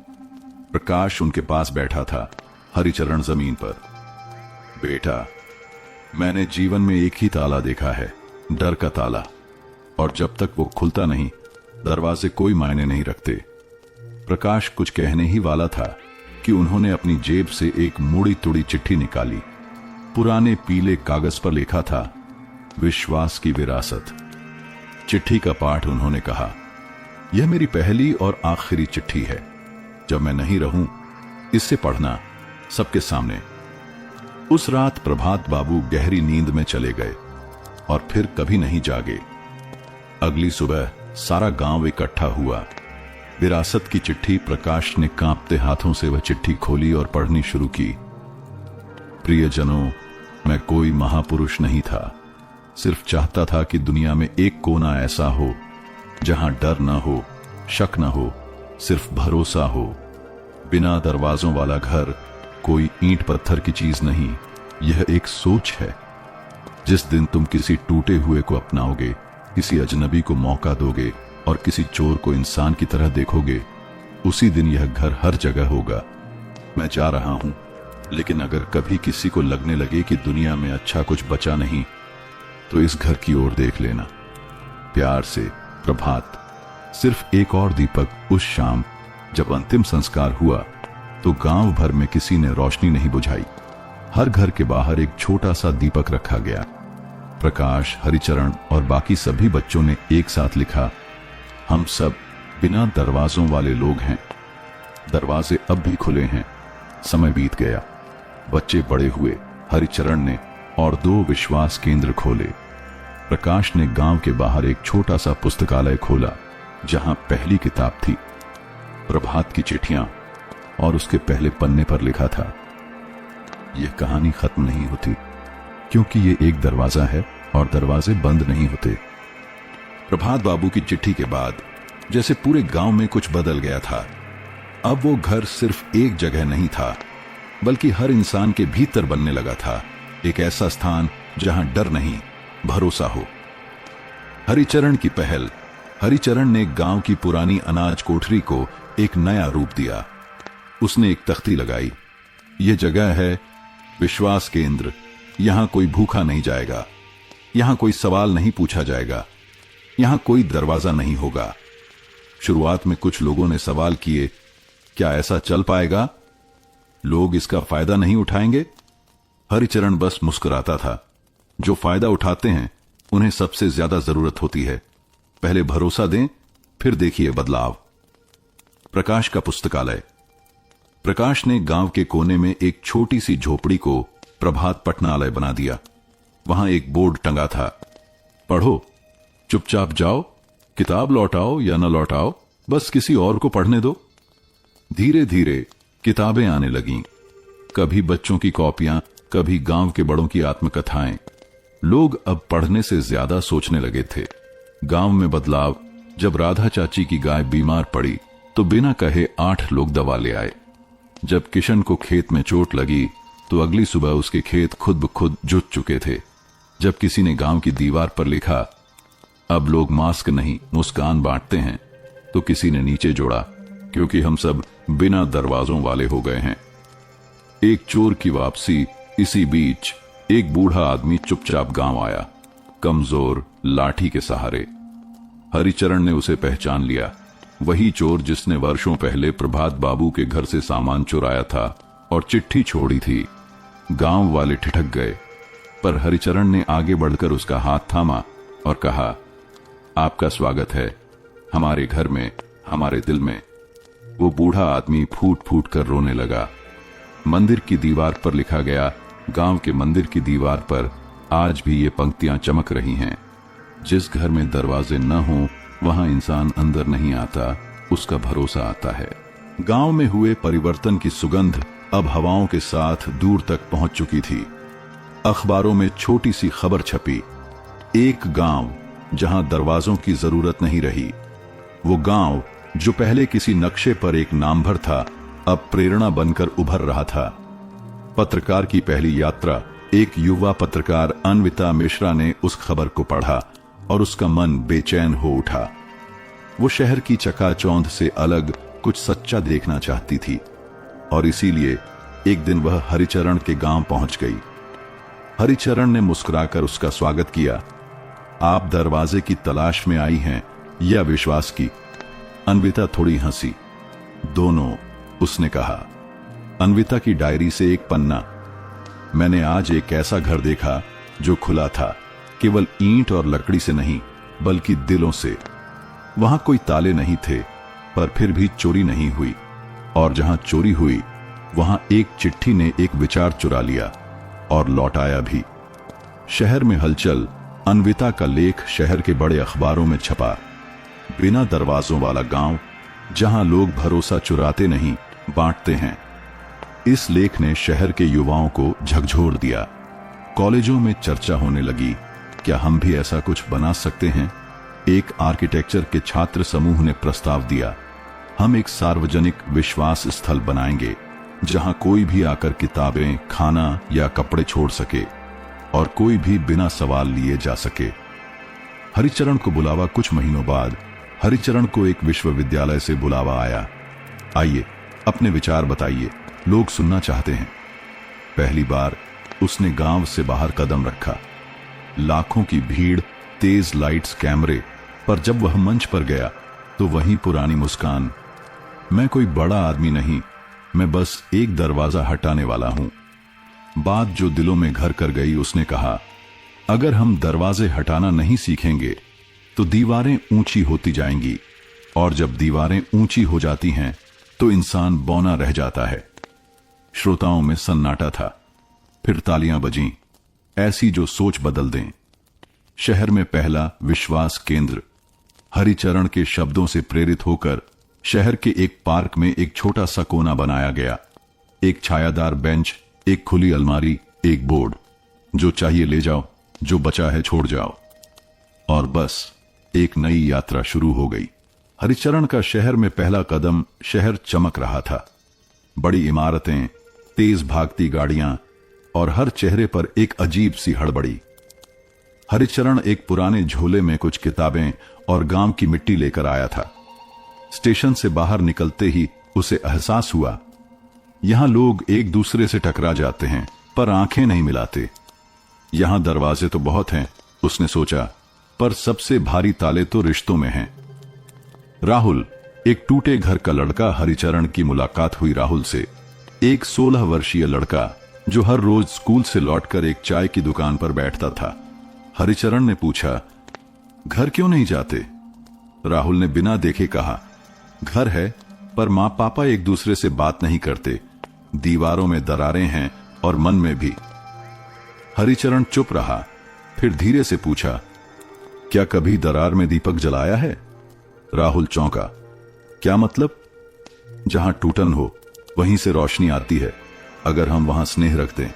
प्रकाश उनके पास बैठा था, हरिचरण जमीन पर। बेटा, मैंने जीवन में एक ही ताला देखा है, डर का ताला, और जब तक वो खुलता नहीं, दरवाजे कोई मायने नहीं रखते। प्रकाश कुछ कहने ही वाला था कि उन्होंने अपनी जेब से एक मुड़ी तुड़ी चिट्ठी निकाली। पुराने पीले कागज पर लिखा था, विश्वास की विरासत। चिट्ठी का पाठ उन्होंने कहा, यह मेरी पहली और आखिरी चिट्ठी है। जब मैं नहीं रहूं, इससे पढ़ना सबके सामने। उस रात प्रभात बाबू गहरी नींद में चले गए और फिर कभी नहीं जागे। अगली सुबह सारा गांव इकट्ठा हुआ। विरासत की चिट्ठी। प्रकाश ने कांपते हाथों से वह चिट्ठी खोली और पढ़नी शुरू की। प्रियजनों, मैं कोई महापुरुष नहीं था। सिर्फ चाहता था कि दुनिया में एक कोना ऐसा हो जहां डर न हो, शक न हो, सिर्फ भरोसा हो। बिना दरवाजों वाला घर कोई ईंट पत्थर की चीज नहीं, यह एक सोच है। जिस दिन तुम किसी टूटे हुए को अपनाओगे, किसी अजनबी को मौका दोगे और किसी चोर को इंसान की तरह देखोगे, उसी दिन यह घर हर जगह होगा। मैं जा रहा हूं, लेकिन अगर कभी किसी को लगने लगे कि दुनिया में अच्छा कुछ बचा नहीं, तो इस घर की ओर देख लेना। प्यार से, प्रभात। सिर्फ एक और दीपक। उस शाम जब अंतिम संस्कार हुआ तो गांव भर में किसी ने रोशनी नहीं बुझाई। हर घर के बाहर एक छोटा सा दीपक रखा गया। प्रकाश, हरिचरण और बाकी सभी बच्चों ने एक साथ लिखा, हम सब बिना दरवाजों वाले लोग हैं। दरवाजे अब भी खुले हैं। समय बीत गया, बच्चे बड़े हुए। हरिचरण ने और 2 विश्वास केंद्र खोले। प्रकाश ने गांव के बाहर एक छोटा सा पुस्तकालय खोला, जहां पहली किताब थी प्रभात की चिट्ठियां, और उसके पहले पन्ने पर लिखा था, यह कहानी खत्म नहीं होती, क्योंकि ये एक दरवाजा है और दरवाजे बंद नहीं होते। प्रभात बाबू की चिट्ठी के बाद जैसे पूरे गांव में कुछ बदल गया था। अब वो घर सिर्फ एक जगह नहीं था, बल्कि हर इंसान के भीतर बनने लगा था। एक ऐसा स्थान जहां डर नहीं, भरोसा हो। हरिचरण की पहल। हरिचरण ने गांव की पुरानी अनाज कोठरी को एक नया रूप दिया। उसने एक तख्ती लगाई, यह जगह है विश्वास केंद्र। यहां कोई भूखा नहीं जाएगा, यहां कोई सवाल नहीं पूछा जाएगा, यहां कोई दरवाजा नहीं होगा। शुरुआत में कुछ लोगों ने सवाल किए, क्या ऐसा चल पाएगा? लोग इसका फायदा नहीं उठाएंगे? हरिचरण बस मुस्कुराता था। जो फायदा उठाते हैं उन्हें सबसे ज्यादा जरूरत होती है। पहले भरोसा दें, फिर देखिए बदलाव। प्रकाश का पुस्तकालय। प्रकाश ने गांव के कोने में एक छोटी सी झोपड़ी को प्रभात पठनालय बना दिया। वहां एक बोर्ड टंगा था, पढ़ो, चुपचाप जाओ, किताब लौटाओ या न लौटाओ, बस किसी और को पढ़ने दो। धीरे धीरे किताबें आने लगीं। कभी बच्चों की कॉपियां, कभी गांव के बड़ों की आत्मकथाएं। लोग अब पढ़ने से ज्यादा सोचने लगे थे। गांव में बदलाव। जब राधा चाची की गाय बीमार पड़ी तो बिना कहे 8 लोग दवा ले आए। जब किशन को खेत में चोट लगी तो अगली सुबह उसके खेत खुद ब खुद जुट चुके थे। जब किसी ने गांव की दीवार पर लिखा, अब लोग मास्क नहीं मुस्कान बांटते हैं, तो किसी ने नीचे जोड़ा, क्योंकि हम सब बिना दरवाजों वाले हो गए हैं। एक चोर की वापसी। इसी बीच एक बूढ़ा आदमी चुपचाप गांव आया, कमजोर, लाठी के सहारे। हरिचरण ने उसे पहचान लिया। वही चोर जिसने वर्षों पहले प्रभात बाबू के घर से सामान चुराया था और चिट्ठी छोड़ी थी। गांव वाले ठिठक गए, पर हरिचरण ने आगे बढ़कर उसका हाथ थामा और कहा, आपका स्वागत है हमारे घर में, हमारे दिल में। वो बूढ़ा आदमी फूट फूट कर रोने लगा। मंदिर की दीवार पर लिखा गया। गांव के मंदिर की दीवार पर आज भी ये पंक्तियां चमक रही हैं, जिस घर में दरवाजे न हो वहां इंसान अंदर नहीं आता, उसका भरोसा आता है। गांव में हुए परिवर्तन की सुगंध अब हवाओं के साथ दूर तक पहुंच चुकी थी। अखबारों में छोटी सी खबर छपी, एक गांव जहां दरवाजों की जरूरत नहीं रही। वो गांव जो पहले किसी नक्शे पर एक नामभर था, अब प्रेरणा बनकर उभर रहा था। पत्रकार की पहली यात्रा। एक युवा पत्रकार अन्विता मिश्रा ने उस खबर को पढ़ा और उसका मन बेचैन हो उठा। वो शहर की चकाचौंध से अलग कुछ सच्चा देखना चाहती थी, और इसीलिए एक दिन वह हरिचरण के गांव पहुंच गई। हरिचरण ने मुस्कुराकर उसका स्वागत किया। आप दरवाजे की तलाश में आई हैं या विश्वास की? अन्विता थोड़ी हंसी। दोनों, उसने कहा। अन्विता की डायरी से एक पन्ना। मैंने आज एक ऐसा घर देखा जो खुला था, केवल ईंट और लकड़ी से नहीं, बल्कि दिलों से। वहां कोई ताले नहीं थे, पर फिर भी चोरी नहीं हुई, और जहां चोरी हुई वहां एक चिट्ठी ने एक विचार चुरा लिया और लौटाया भी। शहर में हलचल। अन्विता का लेख शहर के बड़े अखबारों में छपा। बिना दरवाजों वाला गांव, जहां लोग भरोसा चुराते नहीं, बांटते हैं। इस लेख ने शहर के युवाओं को झकझोर दिया। कॉलेजों में चर्चा होने लगी, क्या हम भी ऐसा कुछ बना सकते हैं? एक आर्किटेक्चर के छात्र समूह ने प्रस्ताव दिया, हम एक सार्वजनिक विश्वास स्थल बनाएंगे जहां कोई भी आकर किताबें, खाना या कपड़े छोड़ सके और कोई भी बिना सवाल लिए जा सके। हरिचरण को बुलावा। कुछ महीनों बाद हरिचरण को एक विश्वविद्यालय से बुलावा आया। आइए, अपने विचार बताइए, लोग सुनना चाहते हैं। पहली बार उसने गांव से बाहर कदम रखा। लाखों की भीड़, तेज लाइट्स, कैमरे, पर जब वह मंच पर गया तो वही पुरानी मुस्कान। मैं कोई बड़ा आदमी नहीं, मैं बस एक दरवाजा हटाने वाला हूं। बात जो दिलों में घर कर गई। उसने कहा, अगर हम दरवाजे हटाना नहीं सीखेंगे तो दीवारें ऊंची होती जाएंगी, और जब दीवारें ऊंची हो जाती हैं तो इंसान बौना रह जाता है। श्रोताओं में सन्नाटा था, फिर तालियां बजीं, ऐसी जो सोच बदल दें। शहर में पहला विश्वास केंद्र। हरिचरण के शब्दों से प्रेरित होकर शहर के एक पार्क में एक छोटा सा कोना बनाया गया। एक छायादार बेंच, एक खुली अलमारी, एक बोर्ड, जो चाहिए ले जाओ, जो बचा है छोड़ जाओ। और बस एक नई यात्रा शुरू हो गई। हरिचरण का शहर में पहला कदम। शहर चमक रहा था। बड़ी इमारतें, तेज भागती गाड़ियां और हर चेहरे पर एक अजीब सी हड़बड़ी। हरिचरण एक पुराने झोले में कुछ किताबें और गांव की मिट्टी लेकर आया था। स्टेशन से बाहर निकलते ही उसे एहसास हुआ, यहां लोग एक दूसरे से टकरा जाते हैं पर आंखें नहीं मिलाते। यहां दरवाजे तो बहुत हैं, उसने सोचा, पर सबसे भारी ताले तो रिश्तों में हैं। राहुल, एक टूटे घर का लड़का। हरिचरण की मुलाकात हुई राहुल से, एक 16 वर्षीय लड़का जो हर रोज स्कूल से लौटकर एक चाय की दुकान पर बैठता था। हरिचरण ने पूछा, घर क्यों नहीं जाते? राहुल ने बिना देखे कहा, घर है पर मां पापा एक दूसरे से बात नहीं करते, दीवारों में दरारें हैं और मन में भी। हरिचरण चुप रहा, फिर धीरे से पूछा, क्या कभी दरार में दीपक जलाया है? राहुल चौंका, क्या मतलब? जहां टूटन हो वहीं से रोशनी आती है, अगर हम वहां स्नेह रखते।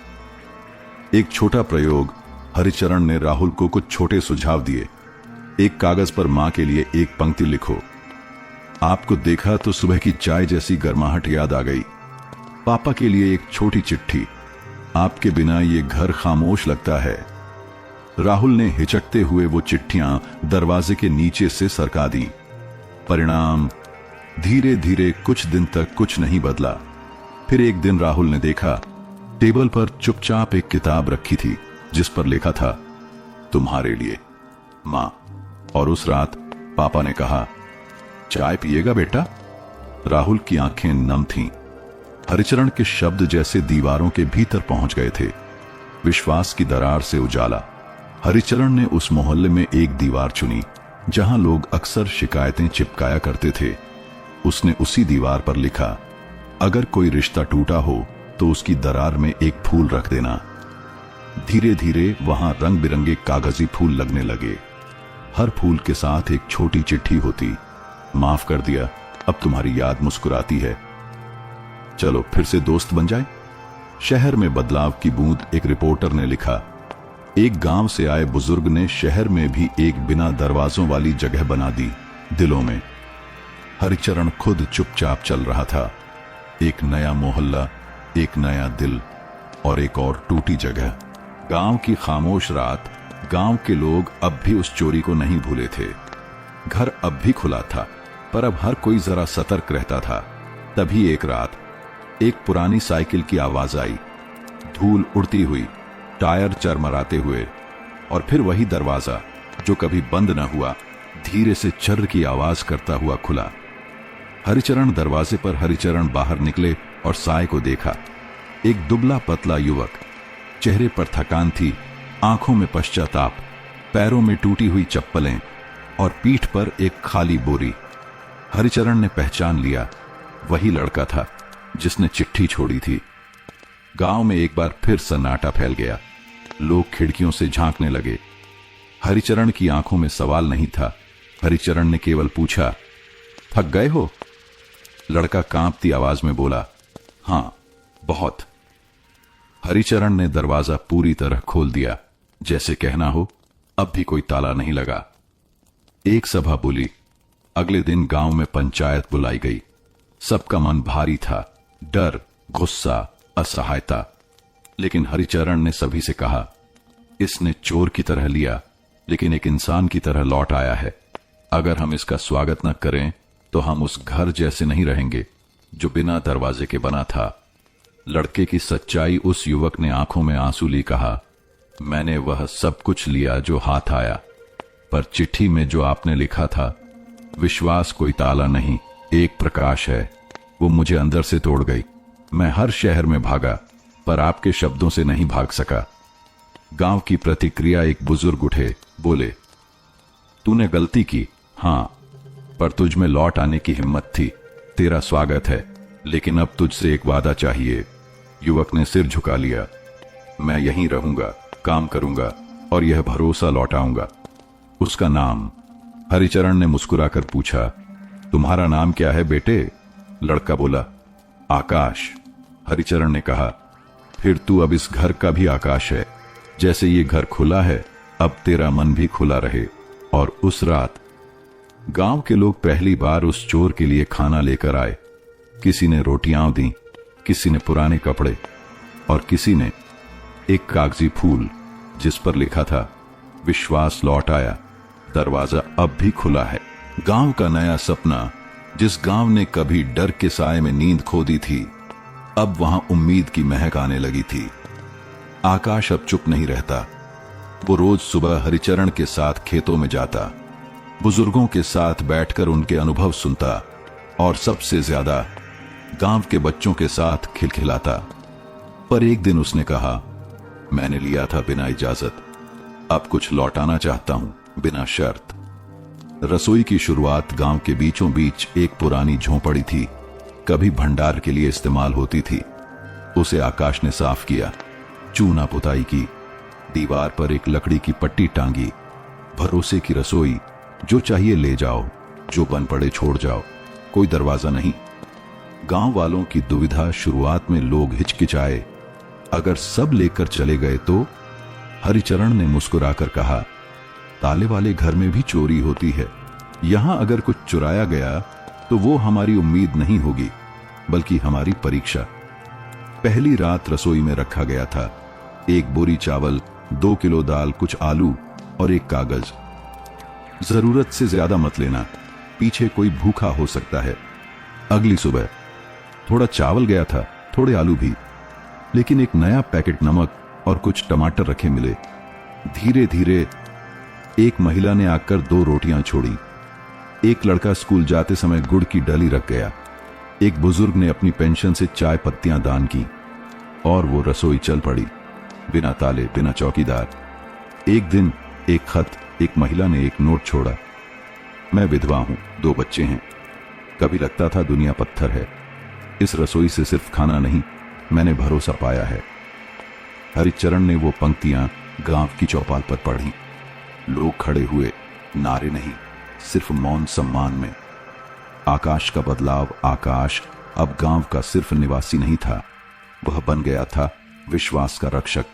एक छोटा प्रयोग। हरिचरण ने राहुल को कुछ छोटे सुझाव दिए। एक कागज पर मां के लिए एक पंक्ति लिखो। आपको देखा तो सुबह की चाय जैसी गर्माहट याद आ गई। पापा के लिए एक छोटी चिट्ठी, आपके बिना ये घर खामोश लगता है। राहुल ने हिचकते हुए वो चिट्ठियां दरवाजे के नीचे से सरका दी। परिणाम, धीरे धीरे कुछ दिन तक कुछ नहीं बदला। फिर एक दिन राहुल ने देखा, टेबल पर चुपचाप एक किताब रखी थी जिस पर लिखा था, तुम्हारे लिए मां। और उस रात पापा ने कहा, चाय पिएगा बेटा? राहुल की आंखें नम थीं। हरिचरण के शब्द जैसे दीवारों के भीतर पहुंच गए थे। विश्वास की दरार से उजाला। हरिचरण ने उस मोहल्ले में एक दीवार चुनी जहां लोग अक्सर शिकायतें चिपकाया करते थे। उसने उसी दीवार पर लिखा, अगर कोई रिश्ता टूटा हो तो उसकी दरार में एक फूल रख देना। धीरे धीरे वहां रंग बिरंगे कागजी फूल लगने लगे। हर फूल के साथ एक छोटी चिट्ठी होती, माफ कर दिया, अब तुम्हारी याद मुस्कुराती है, चलो फिर से दोस्त बन जाए। शहर में बदलाव की बूंद। एक रिपोर्टर ने लिखा, एक गांव से आए बुजुर्ग ने शहर में भी एक बिना दरवाजों वाली जगह बना दी, दिलों में। हरिचरण खुद चुपचाप चल रहा था। एक नया मोहल्ला, एक नया दिल और एक और टूटी जगह। गांव की खामोश रात। गांव के लोग अब भी उस चोरी को नहीं भूले थे। घर अब भी खुला था, पर अब हर कोई जरा सतर्क रहता था। तभी एक रात एक पुरानी साइकिल की आवाज आई, धूल उड़ती हुई, टायर चरमराते हुए, और फिर वही दरवाजा जो कभी बंद न हुआ, धीरे से चर्र की आवाज करता हुआ खुला। हरिचरण दरवाजे पर। हरिचरण बाहर निकले और साय को देखा। एक दुबला पतला युवक, चेहरे पर थकान थी, आंखों में पश्चाताप, पैरों में टूटी हुई चप्पलें और पीठ पर एक खाली बोरी। हरिचरण ने पहचान लिया, वही लड़का था जिसने चिट्ठी छोड़ी थी। गांव में एक बार फिर सन्नाटा फैल गया। लोग खिड़कियों से झांकने लगे। हरिचरण की आंखों में सवाल नहीं था। हरिचरण ने केवल पूछा, थक गए हो? लड़का कांपती आवाज में बोला, हां, बहुत। हरिचरण ने दरवाजा पूरी तरह खोल दिया, जैसे कहना हो अब भी कोई ताला नहीं लगा। एक सभा बोली। अगले दिन गांव में पंचायत बुलाई गई। सबका मन भारी था, डर, गुस्सा, असहायता। लेकिन हरिचरण ने सभी से कहा, इसने चोर की तरह लिया, लेकिन एक इंसान की तरह लौट आया है। अगर हम इसका स्वागत न करें तो हम उस घर जैसे नहीं रहेंगे जो बिना दरवाजे के बना था। लड़के की सच्चाई उस युवक ने आंखों में आंसू ली कहा, मैंने वह सब कुछ लिया जो हाथ आया, पर चिट्ठी में जो आपने लिखा था, विश्वास कोई ताला नहीं, एक प्रकाश है, वो मुझे अंदर से तोड़ गई। मैं हर शहर में भागा, पर आपके शब्दों से नहीं भाग सका। गांव की प्रतिक्रिया। एक बुजुर्ग उठे, बोले, तूने गलती की, हां, पर तुझ में लौट आने की हिम्मत थी। तेरा स्वागत है, लेकिन अब तुझसे एक वादा चाहिए। युवक ने सिर झुका लिया। मैं यहीं रहूंगा, काम करूंगा और यह भरोसा लौटाऊंगा। उसका नाम? हरिचरण ने मुस्कुराकर पूछा। तुम्हारा नाम क्या है बेटे? लड़का बोला, आकाश। हरिचरण ने कहा, फिर तू अब इस घर का भी आकाश है। जैसे ये घर खुला है, अब तेरा मन भी खुला रहे। और उस रात गांव के लोग पहली बार उस चोर के लिए खाना लेकर आए। किसी ने रोटियां दी, किसी ने पुराने कपड़े और किसी ने एक कागजी फूल जिस पर लिखा था, विश्वास लौट आया, दरवाजा अब भी खुला है। गांव का नया सपना, जिस गांव ने कभी डर के साए में नींद खो दी थी, अब वहां उम्मीद की महक आने लगी थी। आकाश अब चुप नहीं रहता। वो रोज सुबह हरिचरण के साथ खेतों में जाता, बुजुर्गों के साथ बैठकर उनके अनुभव सुनता और सबसे ज्यादा गांव के बच्चों के साथ खिलखिलाता। पर एक दिन उसने कहा, मैंने लिया था बिना इजाजत, अब कुछ लौटाना चाहता हूं, बिना शर्त। रसोई की शुरुआत गांव के बीचों बीच एक पुरानी झोंपड़ी थी, कभी भंडार के लिए इस्तेमाल होती थी। उसे आकाश ने साफ किया, चूना पुताई की, दीवार पर एक लकड़ी की पट्टी टांगी। भरोसे की रसोई, जो चाहिए ले जाओ, जो बन पड़े छोड़ जाओ, कोई दरवाजा नहीं। गांव वालों की दुविधा। शुरुआत में लोग हिचकिचाए, अगर सब लेकर चले गए तो? हरिचरण ने मुस्कुराकर कहा, ताले वाले घर में भी चोरी होती है। यहां अगर कुछ चुराया गया तो वो हमारी उम्मीद नहीं होगी, बल्कि हमारी परीक्षा। पहली रात रसोई में रखा गया था एक बोरी चावल, 2 किलो दाल, कुछ आलू और एक कागज। जरूरत से ज्यादा मत लेना, पीछे कोई भूखा हो सकता है। अगली सुबह थोड़ा चावल गया था, थोड़े आलू भी, लेकिन एक नया पैकेट नमक और कुछ टमाटर रखे मिले। धीरे धीरे एक महिला ने आकर 2 रोटियां छोड़ी। एक लड़का स्कूल जाते समय गुड़ की डली रख गया। एक बुजुर्ग ने अपनी पेंशन से चाय पत्तियां दान की और वो रसोई चल पड़ी, बिना ताले, बिना चौकीदार। एक दिन एक खत, एक महिला ने एक नोट छोड़ा, मैं विधवा हूं, 2 बच्चे हैं। कभी लगता था दुनिया पत्थर है, इस रसोई से सिर्फ खाना नहीं, मैंने भरोसा पाया है। हरिचरण ने वो पंक्तियां गांव की चौपाल पर पढ़ी। लोग खड़े हुए, नारे नहीं, सिर्फ मौन सम्मान में। आकाश का बदलाव। आकाश अब गांव का सिर्फ निवासी नहीं था, वह बन गया था विश्वास का रक्षक।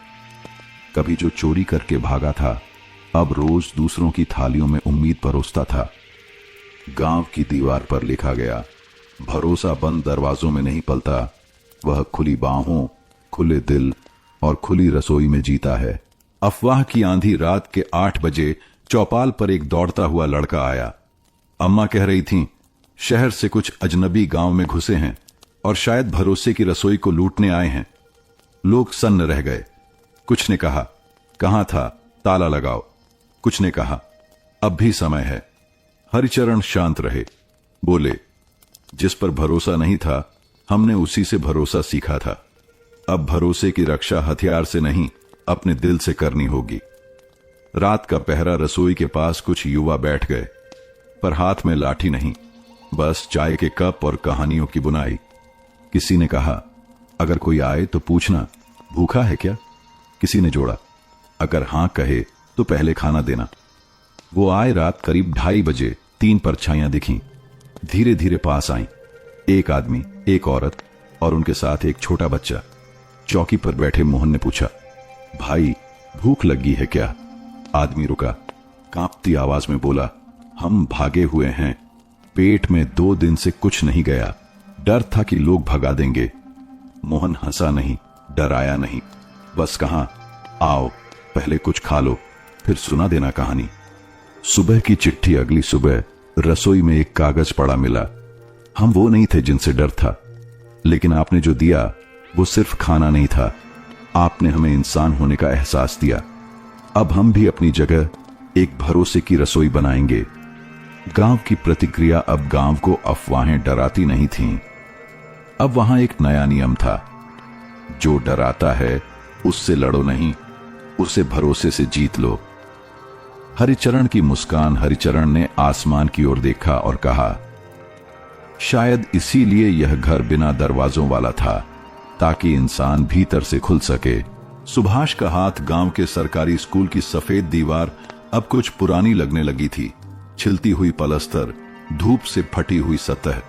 कभी जो चोरी करके भागा था, अब रोज दूसरों की थालियों में उम्मीद परोसता था। गांव की दीवार पर लिखा गया, भरोसा बंद दरवाजों में नहीं पलता, वह खुली बाहों, खुले दिल और खुली रसोई में जीता है। अफवाह की आंधी। रात के 8 बजे चौपाल पर एक दौड़ता हुआ लड़का आया। अम्मा कह रही थीं, शहर से कुछ अजनबी गांव में घुसे हैं और शायद भरोसे की रसोई को लूटने आए हैं। लोग सन्न रह गए। कुछ ने कहा, कहां था, ताला लगाओ। कुछ ने कहा, अब भी समय है। हरिचरण शांत रहे, बोले, जिस पर भरोसा नहीं था, हमने उसी से भरोसा सीखा था। अब भरोसे की रक्षा हथियार से नहीं, अपने दिल से करनी होगी। रात का पहरा। रसोई के पास कुछ युवा बैठ गए, पर हाथ में लाठी नहीं, बस चाय के कप और कहानियों की बुनाई। किसी ने कहा, अगर कोई आए तो पूछना, भूखा है क्या? किसी ने जोड़ा, अगर हां कहे तो पहले खाना देना। वो आए। रात करीब 2:30 बजे 3 परछाइयां दिखीं, धीरे धीरे पास आईं। एक आदमी, एक औरत और उनके साथ एक छोटा बच्चा। चौकी पर बैठे मोहन ने पूछा, भाई भूख लगी है क्या? आदमी रुका, कांपती आवाज में बोला, हम भागे हुए हैं, पेट में 2 दिन से कुछ नहीं गया, डर था कि लोग भगा देंगे। मोहन हंसा नहीं, डराया नहीं, बस कहा, आओ पहले कुछ खा लो, फिर सुना देना कहानी। सुबह की चिट्ठी अगली सुबह रसोई में एक कागज पड़ा मिला। हम वो नहीं थे जिनसे डर था, लेकिन आपने जो दिया वो सिर्फ खाना नहीं था, आपने हमें इंसान होने का एहसास दिया। अब हम भी अपनी जगह एक भरोसे की रसोई बनाएंगे। गांव की प्रतिक्रिया अब गांव को अफवाहें डराती नहीं थीं। अब वहां एक नया नियम था, जो डराता है उससे लड़ो नहीं, उसे भरोसे से जीत लो। हरिचरण की मुस्कान। हरिचरण ने आसमान की ओर देखा और कहा, शायद इसीलिए यह घर बिना दरवाजों वाला था, ताकि इंसान भीतर से खुल सके। सुभाष का हाथ गांव के सरकारी स्कूल की सफेद दीवार अब कुछ पुरानी लगने लगी थी। छिलती हुई पलस्तर, धूप से फटी हुई सतह।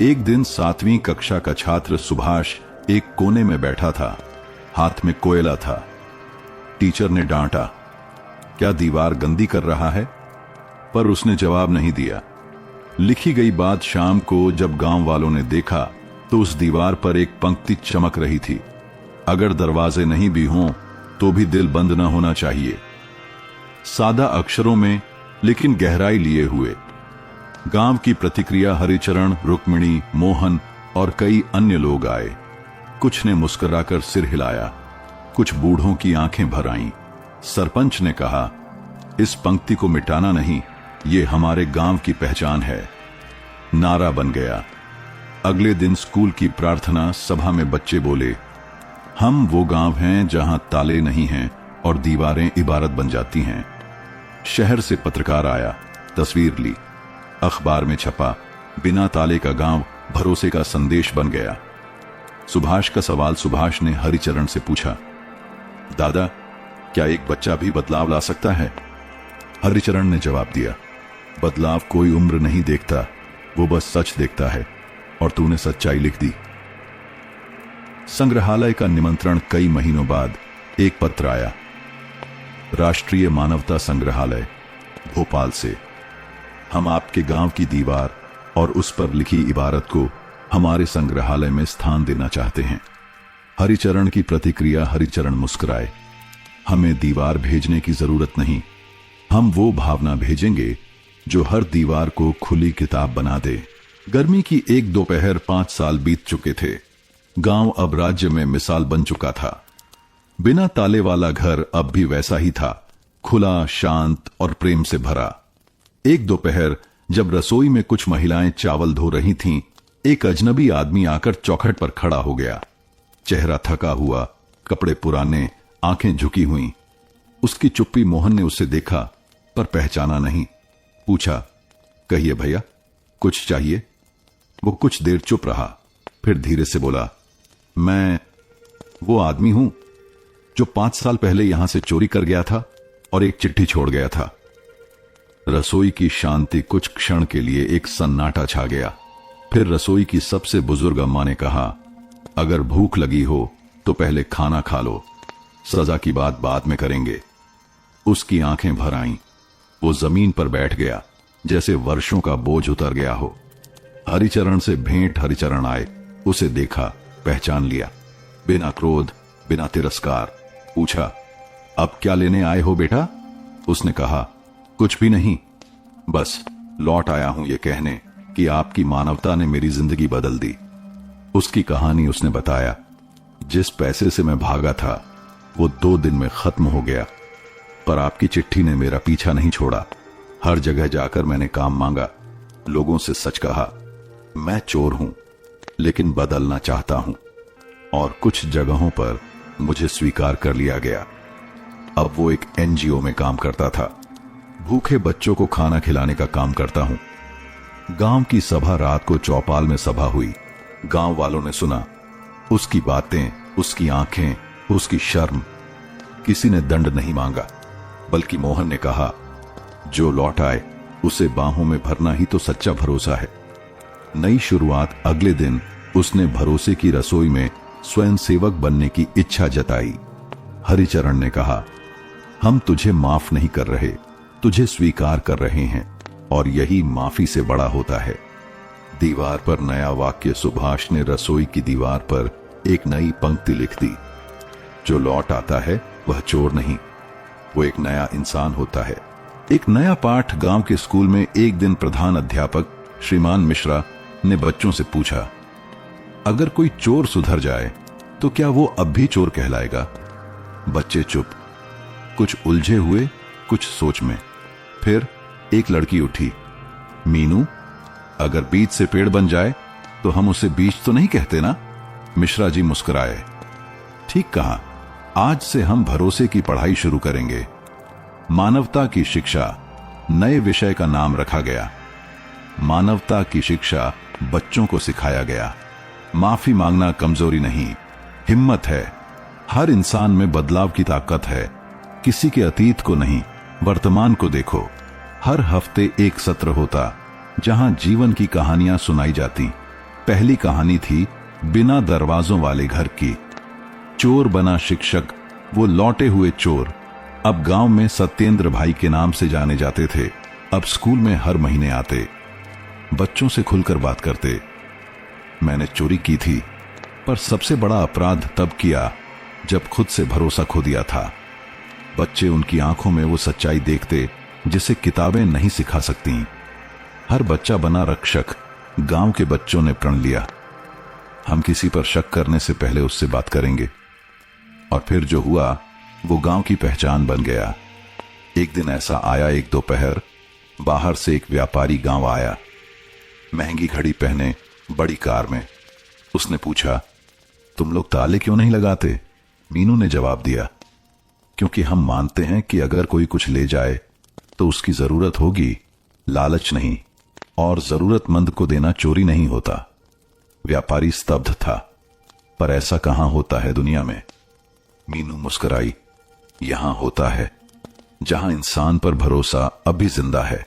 एक दिन 7वीं कक्षा का छात्र सुभाष एक कोने में बैठा था, हाथ में कोयला था। टीचर ने डांटा, क्या दीवार गंदी कर रहा है? पर उसने जवाब नहीं दिया। लिखी गई बात शाम को जब गांव वालों ने देखा तो उस दीवार पर एक पंक्ति चमक रही थी, अगर दरवाजे नहीं भी हों तो भी दिल बंद न होना चाहिए। सादा अक्षरों में लेकिन गहराई लिए हुए। गांव की प्रतिक्रिया। हरिचरण, रुक्मिणी, मोहन और कई अन्य लोग आए। कुछ ने मुस्कुराकर सिर हिलाया, कुछ बूढ़ों की आंखें भर आईं। सरपंच ने कहा, इस पंक्ति को मिटाना नहीं, ये हमारे गांव की पहचान है। नारा बन गया। अगले दिन स्कूल की प्रार्थना सभा में बच्चे बोले, हम वो गांव हैं जहां ताले नहीं हैं और दीवारें इबारत बन जाती हैं। शहर से पत्रकार आया, तस्वीर ली, अखबार में छपा, बिना ताले का गांव भरोसे का संदेश बन गया। सुभाष का सवाल। सुभाष ने हरिचरण से पूछा, दादा क्या एक बच्चा भी बदलाव ला सकता है? हरिचरण ने जवाब दिया, बदलाव कोई उम्र नहीं देखता, वो बस सच देखता है, और तूने सच्चाई लिख दी। संग्रहालय का निमंत्रण। कई महीनों बाद एक पत्र आया, राष्ट्रीय मानवता संग्रहालय, भोपाल से। हम आपके गांव की दीवार और उस पर लिखी इबारत को हमारे संग्रहालय में स्थान देना चाहते हैं। हरिचरण की प्रतिक्रिया। हरिचरण मुस्कुराए, हमें दीवार भेजने की जरूरत नहीं, हम वो भावना भेजेंगे जो हर दीवार को खुली किताब बना दे। गर्मी की एक दोपहर। 5 साल बीत चुके थे। गांव अब राज्य में मिसाल बन चुका था। बिना ताले वाला घर अब भी वैसा ही था, खुला, शांत और प्रेम से भरा। एक दोपहर जब रसोई में कुछ महिलाएं चावल धो रही थीं, एक अजनबी आदमी आकर चौखट पर खड़ा हो गया। चेहरा थका हुआ, कपड़े पुराने, आंखें झुकी हुई। उसकी चुप्पी। मोहन ने उसे देखा पर पहचाना नहीं। पूछा, कहिए भैया, कुछ चाहिए? वो कुछ देर चुप रहा, फिर धीरे से बोला, मैं वो आदमी हूं जो 5 साल पहले यहां से चोरी कर गया था और एक चिट्ठी छोड़ गया था। रसोई की शांति। कुछ क्षण के लिए एक सन्नाटा छा गया। फिर रसोई की सबसे बुजुर्ग अम्मा ने कहा, अगर भूख लगी हो तो पहले खाना खा लो, सजा की बात बाद में करेंगे। उसकी आंखें भर आईं। वो जमीन पर बैठ गया, जैसे वर्षों का बोझ उतर गया हो। हरिचरण से भेंट। हरिचरण आए, उसे देखा, पहचान लिया। बिना क्रोध, बिना तिरस्कार। पूछा, अब क्या लेने आए हो बेटा? उसने कहा, कुछ भी नहीं, बस लौट आया हूं ये कहने कि आपकी मानवता ने मेरी जिंदगी बदल दी। उसकी कहानी उसने बताया। जिस पैसे से मैं भागा था वो 2 दिन में खत्म हो गया, पर आपकी चिट्ठी ने मेरा पीछा नहीं छोड़ा। हर जगह जाकर मैंने काम मांगा, लोगों से सच कहा, मैं चोर हूं लेकिन बदलना चाहता हूं, और कुछ जगहों पर मुझे स्वीकार कर लिया गया। अब वो एक एनजीओ में काम करता था, भूखे बच्चों को खाना खिलाने का काम करता हूं। गांव की सभा। रात को चौपाल में सभा हुई। गांव वालों ने सुना, उसकी बातें, उसकी आंखें, उसकी शर्म। किसी ने दंड नहीं मांगा, बल्कि मोहन ने कहा, जो लौट आए उसे बाहों में भरना ही तो सच्चा भरोसा है। नई शुरुआत। अगले दिन उसने भरोसे की रसोई में स्वयं सेवक बनने की इच्छा जताई। हरिचरण ने कहा, हम तुझे माफ नहीं कर रहे, तुझे स्वीकार कर रहे हैं, और यही माफी से बड़ा होता है। दीवार पर नया वाक्य। सुभाष ने रसोई की दीवार पर एक नई पंक्ति लिख दी, जो लौट आता है वह चोर नहीं, वो एक नया इंसान होता है। एक नया पाठ। गांव के स्कूल में एक दिन प्रधान अध्यापक श्रीमान मिश्रा ने बच्चों से पूछा, अगर कोई चोर सुधर जाए तो क्या वो अब भी चोर कहलाएगा? बच्चे चुप, कुछ उलझे हुए, कुछ सोच में। फिर एक लड़की उठी, मीनू, अगर बीज से पेड़ बन जाए तो हम उसे बीज तो नहीं कहते ना? मिश्रा जी मुस्कुराए। ठीक कहा, आज से हम भरोसे की पढ़ाई शुरू करेंगे। मानवता की शिक्षा नए विषय का नाम रखा गया। मानवता की शिक्षा बच्चों को सिखाया गया। माफी मांगना कमजोरी नहीं, हिम्मत है। हर इंसान में बदलाव की ताकत है। किसी के अतीत को नहीं, वर्तमान को देखो। हर हफ्ते एक सत्र होता जहां जीवन की कहानियां सुनाई जाती। पहली कहानी थी बिना दरवाजों वाले घर की। चोर बना शिक्षक, वो लौटे हुए चोर अब गांव में सत्येंद्र भाई के नाम से जाने जाते थे। अब स्कूल में हर महीने आते, बच्चों से खुलकर बात करते। मैंने चोरी की थी, पर सबसे बड़ा अपराध तब किया जब खुद से भरोसा खो दिया था। बच्चे उनकी आंखों में वो सच्चाई देखते जिसे किताबें नहीं सिखा सकती। हर बच्चा बना रक्षक। गांव के बच्चों ने प्रण लिया, हम किसी पर शक करने से पहले उससे बात करेंगे। और फिर जो हुआ वो गांव की पहचान बन गया। एक दिन ऐसा आया, एक दोपहर बाहर से एक व्यापारी गांव आया, महंगी घड़ी पहने, बड़ी कार में। उसने पूछा, तुम लोग ताले क्यों नहीं लगाते? मीनू ने जवाब दिया, क्योंकि हम मानते हैं कि अगर कोई कुछ ले जाए तो उसकी जरूरत होगी, लालच नहीं। और जरूरतमंद को देना चोरी नहीं होता। व्यापारी स्तब्ध था, पर ऐसा कहां होता है दुनिया में? मीनू मुस्कुराई, यहां होता है जहां इंसान पर भरोसा अब भी जिंदा है।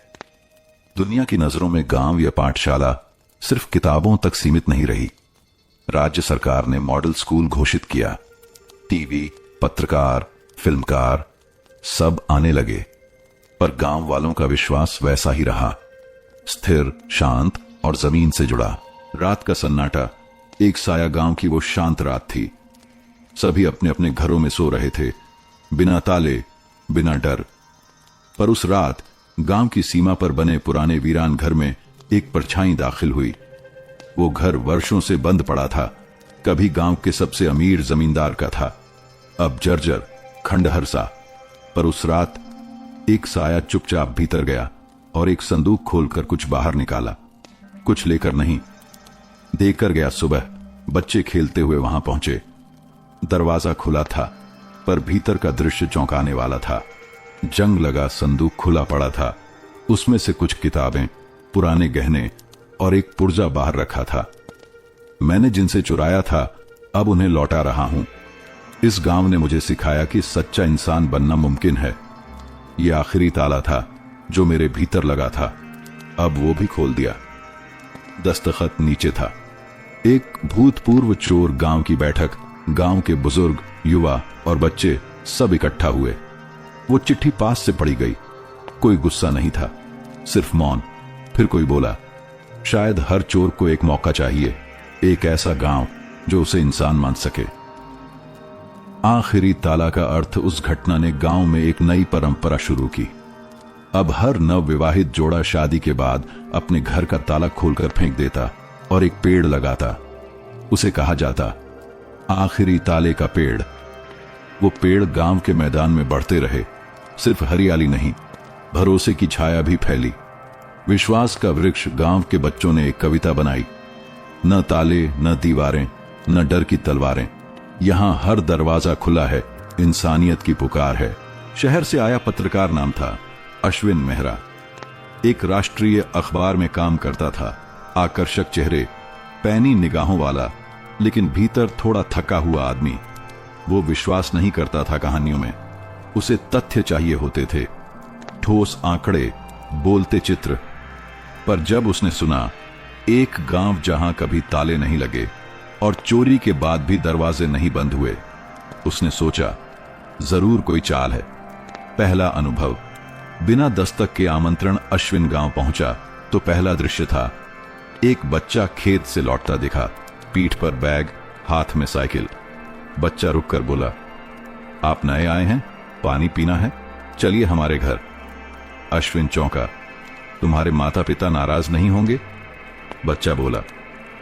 दुनिया की नजरों में गांव या पाठशाला सिर्फ किताबों तक सीमित नहीं रही। राज्य सरकार ने मॉडल स्कूल घोषित किया। टीवी, पत्रकार, फिल्मकार सब आने लगे, पर गांव वालों का विश्वास वैसा ही रहा, स्थिर, शांत और जमीन से जुड़ा। रात का सन्नाटा, एक साया गांव की वो शांत रात थी। सभी अपने अपने घरों में सो रहे थे, बिना ताले, बिना डर। पर उस रात गांव की सीमा पर बने पुराने वीरान घर में एक परछाई दाखिल हुई। वो घर वर्षों से बंद पड़ा था, कभी गांव के सबसे अमीर जमींदार का था, अब जर्जर, खंडहर सा। पर उस रात एक साया चुपचाप भीतर गया और एक संदूक खोलकर कुछ बाहर निकाला। कुछ लेकर नहीं, देकर गया। सुबह बच्चे खेलते हुए वहां पहुंचे। दरवाजा खुला था, पर भीतर का दृश्य चौंकाने वाला था। जंग लगा संदूक खुला पड़ा था, उसमें से कुछ किताबें, पुराने गहने और एक पुर्जा बाहर रखा था। मैंने जिनसे चुराया था अब उन्हें लौटा रहा हूं। इस गांव ने मुझे सिखाया कि सच्चा इंसान बनना मुमकिन है। यह आखिरी ताला था जो मेरे भीतर लगा था, अब वो भी खोल दिया। दस्तखत नीचे था। एक भूतपूर्व चोर। गांव की बैठक, गांव के बुजुर्ग, युवा और बच्चे सब इकट्ठा हुए। वो चिट्ठी पास से पढ़ी गई। कोई गुस्सा नहीं था, सिर्फ मौन। फिर कोई बोला, शायद हर चोर को एक मौका चाहिए, एक ऐसा गांव जो उसे इंसान मान सके। आखिरी ताला का अर्थ उस घटना ने गांव में एक नई परंपरा शुरू की। अब हर नवविवाहित जोड़ा शादी के बाद अपने घर का ताला खोलकर फेंक देता और एक पेड़ लगाता। उसे कहा जाता आखिरी ताले का पेड़। वो पेड़ गांव के मैदान में बढ़ते रहे। सिर्फ हरियाली नहीं, भरोसे की छाया भी फैली। विश्वास का वृक्ष। गांव के बच्चों ने एक कविता बनाई, न ताले, न दीवारें, न डर की तलवारें, यहां हर दरवाजा खुला है, इंसानियत की पुकार है। शहर से आया पत्रकार, नाम था अश्विन मेहरा। एक राष्ट्रीय अखबार में काम करता था। आकर्षक चेहरे, पैनी निगाहों वाला, लेकिन भीतर थोड़ा थका हुआ आदमी। वो विश्वास नहीं करता था कहानियों में, उसे तथ्य चाहिए होते थे, ठोस आंकड़े, बोलते चित्र। पर जब उसने सुना एक गांव जहां कभी ताले नहीं लगे और चोरी के बाद भी दरवाजे नहीं बंद हुए। उसने सोचा, जरूर कोई चाल है। पहला अनुभव। बिना दस्तक के आमंत्रण अश्विन गांव पहुंचा तो पहला दृश्य था, एक बच्चा खेत से लौटता दिखा, पीठ पर बैग, हाथ में साइकिल। बच्चा रुककर बोला, आप नए आए हैं, पानी पीना है, चलिए हमारे घर। अश्विन चौंका, तुम्हारे माता पिता नाराज नहीं होंगे? बच्चा बोला,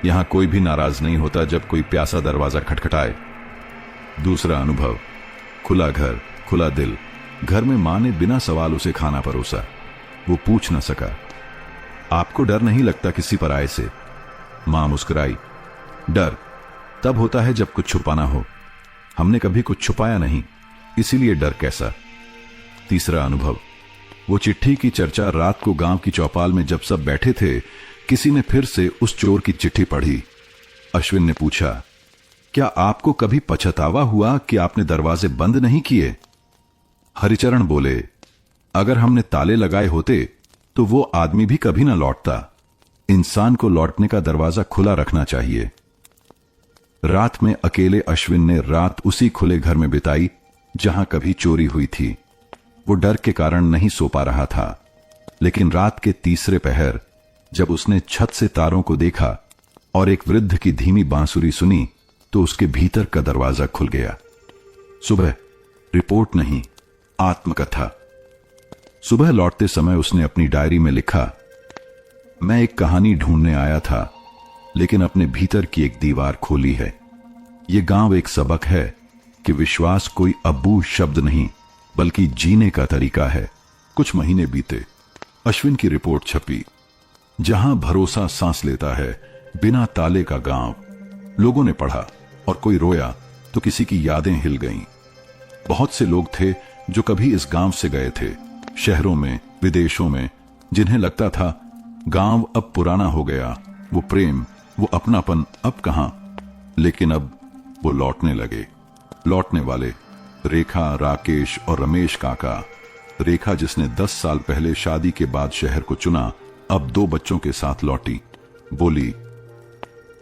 यहां कोई भी नाराज नहीं होता जब कोई प्यासा दरवाजा खटखटाए। दूसरा अनुभव। खुला घर, खुला दिल। घर में मां ने बिना सवाल उसे खाना परोसा। वो पूछ न सका, आपको डर नहीं लगता किसी पराये से? मां मुस्कुराई, डर तब होता है जब कुछ छुपाना हो। हमने कभी कुछ छुपाया नहीं, इसीलिए डर कैसा। तीसरा अनुभव। वो चिट्ठी की चर्चा रात को गांव की चौपाल में जब सब बैठे थे, किसी ने फिर से उस चोर की चिट्ठी पढ़ी। अश्विन ने पूछा, क्या आपको कभी पछतावा हुआ कि आपने दरवाजे बंद नहीं किए? हरिचरण बोले, अगर हमने ताले लगाए होते तो वो आदमी भी कभी ना लौटता। इंसान को लौटने का दरवाजा खुला रखना चाहिए। रात में अकेले अश्विन ने रात उसी खुले घर में बिताई जहां कभी चोरी हुई थी। वो डर के कारण नहीं सो पा रहा था, लेकिन रात के तीसरे पहर जब उसने छत से तारों को देखा और एक वृद्ध की धीमी बांसुरी सुनी तो उसके भीतर का दरवाजा खुल गया। सुबह रिपोर्ट नहीं, आत्मकथा। सुबह लौटते समय उसने अपनी डायरी में लिखा, मैं एक कहानी ढूंढने आया था, लेकिन अपने भीतर की एक दीवार खोली है। ये गांव एक सबक है कि विश्वास कोई अब्बू शब्द नहीं, बल्कि जीने का तरीका है। कुछ महीने बीते, अश्विन की रिपोर्ट छपी, जहां भरोसा सांस लेता है, बिना ताले का गांव। लोगों ने पढ़ा और कोई रोया तो किसी की यादें हिल गईं। बहुत से लोग थे जो कभी इस गांव से गए थे, शहरों में, विदेशों में, जिन्हें लगता था गांव अब पुराना हो गया, वो प्रेम, वो अपनापन अब कहां। लेकिन अब वो लौटने लगे। लौटने वाले रेखा, राकेश और रमेश काका। रेखा, जिसने 10 साल पहले शादी के बाद शहर को चुना, अब 2 बच्चों के साथ लौटी। बोली,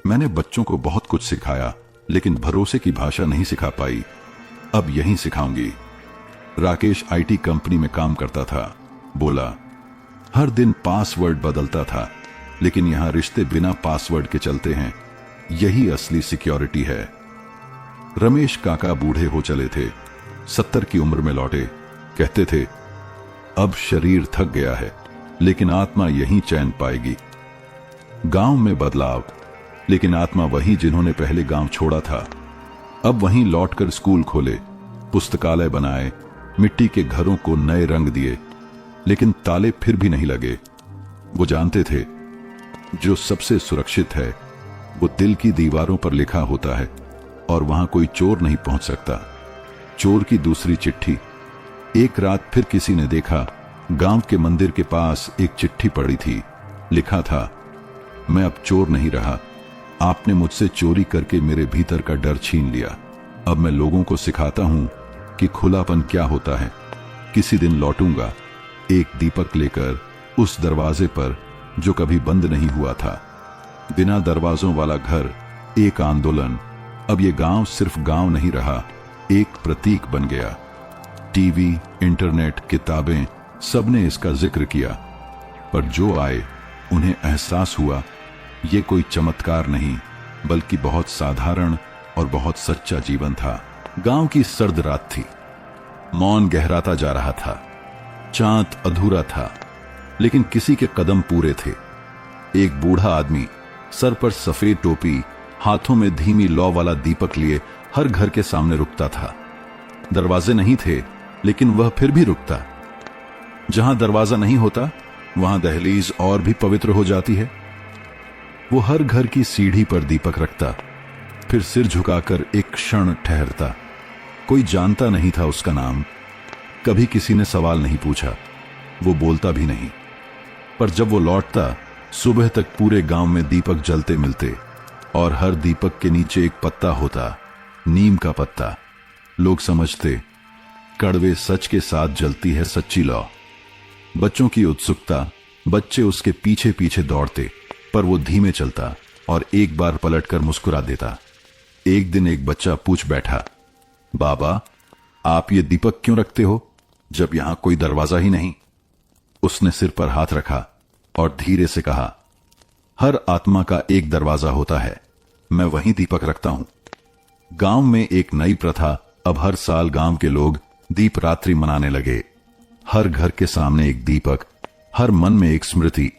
मैंने बच्चों को बहुत कुछ सिखाया, लेकिन भरोसे की भाषा नहीं सिखा पाई, अब यहीं सिखाऊंगी। राकेश आईटी कंपनी में काम करता था। बोला, हर दिन पासवर्ड बदलता था, लेकिन यहां रिश्ते बिना पासवर्ड के चलते हैं, यही असली सिक्योरिटी है। रमेश काका बूढ़े हो चले थे, 70 की उम्र में लौटे। कहते थे, अब शरीर थक गया है, लेकिन आत्मा यहीं चैन पाएगी। गांव में बदलाव, लेकिन आत्मा वही जिन्होंने पहले गांव छोड़ा था। अब वहीं लौटकर स्कूल खोले, पुस्तकालय बनाए, मिट्टी के घरों को नए रंग दिए, लेकिन ताले फिर भी नहीं लगे। वो जानते थे, जो सबसे सुरक्षित है वो दिल की दीवारों पर लिखा होता है, और वहां कोई चोर नहीं पहुंच सकता। चोर की दूसरी चिट्ठी। एक रात फिर किसी ने देखा, गांव के मंदिर के पास एक चिट्ठी पड़ी थी। लिखा था, मैं अब चोर नहीं रहा, आपने मुझसे चोरी करके मेरे भीतर का डर छीन लिया। अब मैं लोगों को सिखाता हूं कि खुलापन क्या होता है। किसी दिन लौटूंगा, एक दीपक लेकर उस दरवाजे पर जो कभी बंद नहीं हुआ था। बिना दरवाजों वाला घर, एक आंदोलन। अब ये गांव सिर्फ गांव नहीं रहा, एक प्रतीक बन गया। टीवी, इंटरनेट, किताबें, सबने इसका जिक्र किया, पर जो आए उन्हें एहसास हुआ ये कोई चमत्कार नहीं, बल्कि बहुत साधारण और बहुत सच्चा जीवन था। गांव की सर्द रात थी, मौन गहराता जा रहा था, चांद अधूरा था, लेकिन किसी के कदम पूरे थे। एक बूढ़ा आदमी, सर पर सफेद टोपी, हाथों में धीमी लौ वाला दीपक लिए हर घर के सामने रुकता था। दरवाजे नहीं थे, लेकिन वह फिर भी रुकता। जहां दरवाजा नहीं होता, वहां दहलीज और भी पवित्र हो जाती है। वो हर घर की सीढ़ी पर दीपक रखता, फिर सिर झुकाकर एक क्षण ठहरता। कोई जानता नहीं था उसका नाम, कभी किसी ने सवाल नहीं पूछा, वो बोलता भी नहीं। पर जब वो लौटता, सुबह तक पूरे गांव में दीपक जलते मिलते, और हर दीपक के नीचे एक पत्ता होता, नीम का पत्ता। लोग समझते, कड़वे सच के साथ जलती है सच्ची लौ। बच्चों की उत्सुकता, बच्चे उसके पीछे पीछे दौड़ते, पर वो धीमे चलता और एक बार पलटकर मुस्कुरा देता। एक दिन एक बच्चा पूछ बैठा, बाबा, आप ये दीपक क्यों रखते हो जब यहां कोई दरवाजा ही नहीं? उसने सिर पर हाथ रखा और धीरे से कहा, हर आत्मा का एक दरवाजा होता है, मैं वहीं दीपक रखता हूं। गांव में एक नई प्रथा, अब हर साल गांव के लोग दीप रात्रि मनाने लगे। हर घर के सामने एक दीपक, हर मन में एक स्मृति।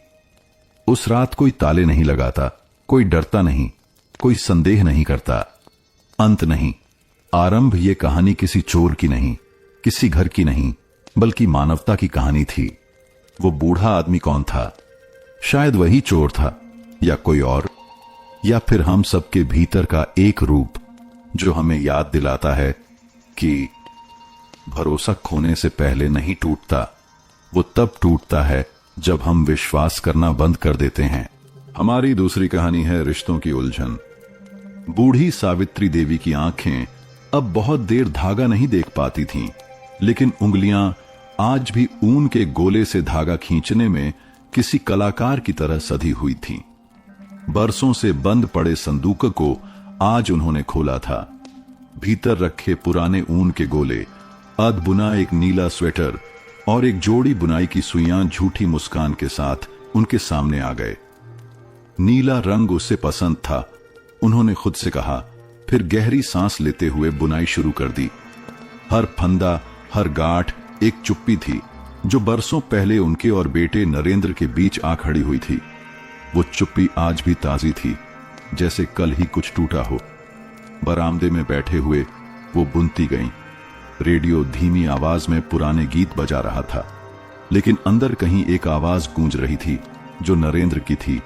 उस रात कोई ताले नहीं लगाता, कोई डरता नहीं, कोई संदेह नहीं करता। अंत नहीं, आरंभ ये कहानी किसी चोर की नहीं, किसी घर की नहीं, बल्कि मानवता की कहानी थी। वो बूढ़ा आदमी कौन था? शायद वही चोर था, या कोई और, या फिर हम सबके भीतर का एक रूप जो हमें याद दिलाता है कि भरोसा खोने से पहले नहीं टूटता, वो तब टूटता है जब हम विश्वास करना बंद कर देते हैं। हमारी दूसरी कहानी है रिश्तों की उलझन। बूढ़ी सावित्री देवी की आंखें अब बहुत देर धागा नहीं देख पाती थीं, लेकिन उंगलियां आज भी ऊन के गोले से धागा खींचने में किसी कलाकार की तरह सधी हुई थीं। बरसों से बंद पड़े संदूक को आज उन्होंने खोला था। भीतर रखे पुराने ऊन के गोले, अध बुना एक नीला स्वेटर और एक जोड़ी बुनाई की सुइयां झूठी मुस्कान के साथ उनके सामने आ गए। नीला रंग उसे पसंद था, उन्होंने खुद से कहा, फिर गहरी सांस लेते हुए बुनाई शुरू कर दी। हर फंदा, हर गांठ एक चुप्पी थी जो बरसों पहले उनके और बेटे नरेंद्र के बीच आ खड़ी हुई थी। वो चुप्पी आज भी ताजी थी, जैसे कल ही कुछ टूटा हो। बरामदे में बैठे हुए वो बुनती गईं। रेडियो धीमी आवाज में पुराने गीत बजा रहा था, लेकिन अंदर कहीं एक आवाज गूंज रही थी जो नरेंद्र की थी।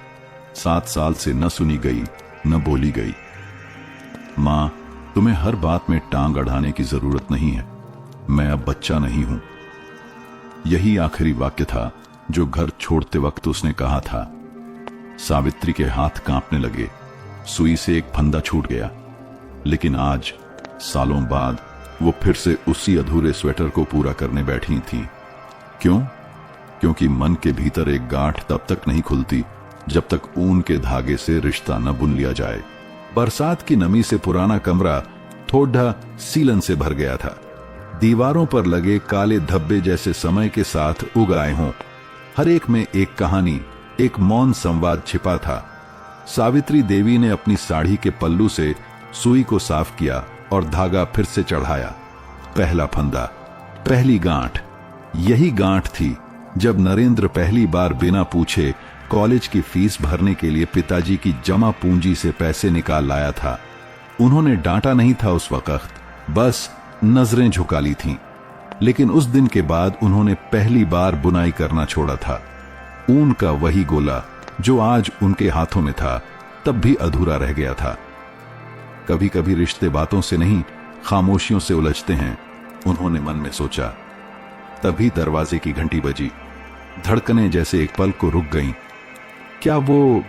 7 साल से न सुनी गई, न बोली गई। मां, तुम्हें हर बात में टांग अड़ाने की जरूरत नहीं है, मैं अब बच्चा नहीं हूं। यही आखिरी वाक्य था जो घर छोड़ते वक्त उसने कहा था। सावित्री के हाथ कांपने लगे, सुई से एक फंदा छूट गया। लेकिन आज, सालों बाद, वो फिर से उसी अधूरे स्वेटर को पूरा करने बैठी थी। क्यों? क्योंकि मन के भीतर एक गांठ तब तक नहीं खुलती जब तक ऊन के धागे से रिश्ता न बुन लिया जाए। बरसात की नमी से पुराना कमरा थोड़ा सीलन से भर गया था। दीवारों पर लगे काले धब्बे जैसे समय के साथ उग आए हों। हर एक में एक कहानी, एक मौन संवाद छिपा था। सावित्री देवी ने अपनी साड़ी के पल्लू से सुई को साफ किया और धागा फिर से चढ़ाया। पहला फंदा, पहली गांठ। यही गांठ थी जब नरेंद्र पहली बार बिना पूछे कॉलेज की फीस भरने के लिए पिताजी की जमा पूंजी से पैसे निकाल लाया था। उन्होंने डांटा नहीं था उस वक्त, बस नजरें झुका ली थीं। लेकिन उस दिन के बाद उन्होंने पहली बार बुनाई करना छोड़ा था। ऊन का वही गोला जो आज उनके हाथों में था, तब भी अधूरा रह गया था। कभी कभी रिश्ते बातों से नहीं, खामोशियों से उलझते हैं, उन्होंने मन में सोचा। तभी दरवाजे की घंटी बजी। धड़कनें जैसे एक पल को रुक गईं। क्या वो?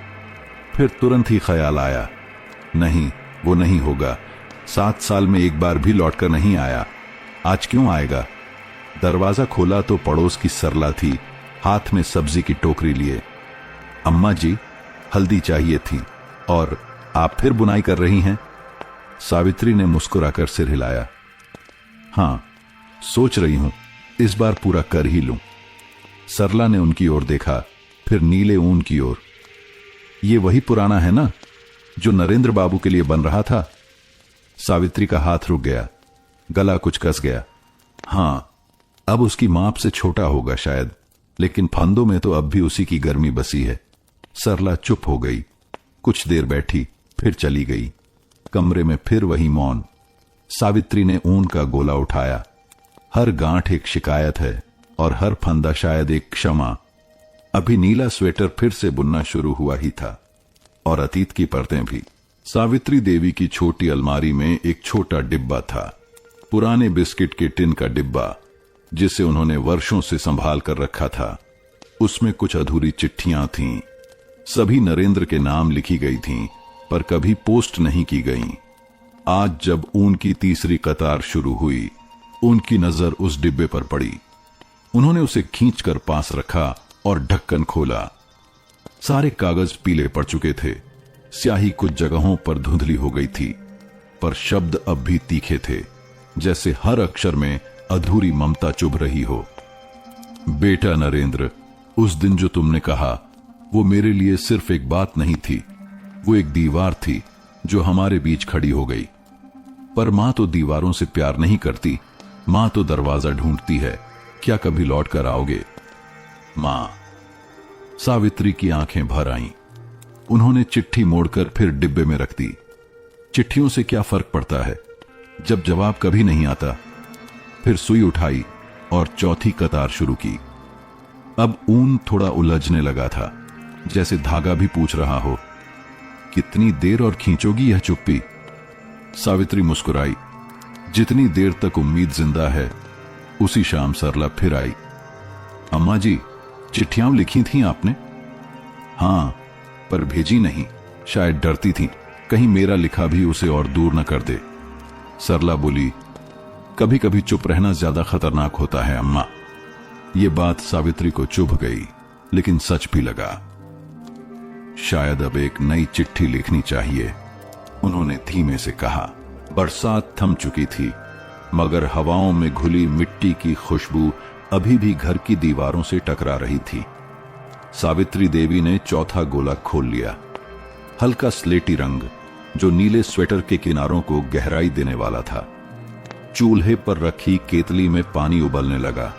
फिर तुरंत ही ख्याल आया, नहीं, वो नहीं होगा। 7 साल में एक बार भी लौटकर नहीं आया, आज क्यों आएगा? दरवाजा खोला तो पड़ोस की सरला थी, हाथ में सब्जी की टोकरी लिए। अम्मा जी, हल्दी चाहिए थी। और आप फिर बुनाई कर रही हैं? सावित्री ने मुस्कुराकर सिर हिलाया। हां, सोच रही हूं इस बार पूरा कर ही लूं। सरला ने उनकी ओर देखा, फिर नीले ऊन की ओर। ये वही पुराना है ना जो नरेंद्र बाबू के लिए बन रहा था? सावित्री का हाथ रुक गया, गला कुछ कस गया। हां, अब उसकी माप से छोटा होगा शायद, लेकिन फंदों में तो अब भी उसी की गर्मी बसी है। सरला चुप हो गई, कुछ देर बैठी, फिर चली गई। कमरे में फिर वही मौन। सावित्री ने ऊन का गोला उठाया। हर गांठ एक शिकायत है और हर फंदा शायद एक क्षमा। अभी नीला स्वेटर फिर से बुनना शुरू हुआ ही था, और अतीत की परतें भी। सावित्री देवी की छोटी अलमारी में एक छोटा डिब्बा था, पुराने बिस्किट के टिन का डिब्बा, जिसे उन्होंने वर्षों से संभाल कर रखा था। उसमें कुछ अधूरी चिट्ठियां थीं, सभी नरेंद्र के नाम लिखी गई थीं, पर कभी पोस्ट नहीं की गईं। आज जब ऊन की तीसरी कतार शुरू हुई, उनकी नजर उस डिब्बे पर पड़ी। उन्होंने उसे खींचकर पास रखा और ढक्कन खोला। सारे कागज पीले पड़ चुके थे। स्याही कुछ जगहों पर धुंधली हो गई थी, पर शब्द अब भी तीखे थे, जैसे हर अक्षर में अधूरी ममता चुभ रही हो। बेटा नरेंद्र, उस दिन जो तुमने कहा वो मेरे लिए सिर्फ एक बात नहीं थी, वो एक दीवार थी जो हमारे बीच खड़ी हो गई। पर मां तो दीवारों से प्यार नहीं करती, मां तो दरवाजा ढूंढती है। क्या कभी लौट कर आओगे? मां। सावित्री की आंखें भर आईं। उन्होंने चिट्ठी मोड़कर फिर डिब्बे में रख दी। चिट्ठियों से क्या फर्क पड़ता है जब जवाब कभी नहीं आता। फिर सुई उठाई और चौथी कतार शुरू की। अब ऊन थोड़ा उलझने लगा था, जैसे धागा भी पूछ रहा हो, कितनी देर और खींचोगी यह चुप्पी? सावित्री मुस्कुराई। जितनी देर तक उम्मीद जिंदा है। उसी शाम सरला फिर आई। अम्मा जी, चिट्ठियां लिखी थीं आपने? हां, पर भेजी नहीं। शायद डरती थी कहीं मेरा लिखा भी उसे और दूर न कर दे। सरला बोली, कभी कभी चुप रहना ज्यादा खतरनाक होता है अम्मा। ये बात सावित्री को चुभ गई, लेकिन सच भी लगा। शायद अब एक नई चिट्ठी लिखनी चाहिए, उन्होंने धीमे से कहा। बरसात थम चुकी थी, मगर हवाओं में घुली मिट्टी की खुशबू अभी भी घर की दीवारों से टकरा रही थी। सावित्री देवी ने चौथा गोला खोल लिया। हल्का स्लेटी रंग जो नीले स्वेटर के किनारों को गहराई देने वाला था। चूल्हे पर रखी केतली में पानी उबलने लगा।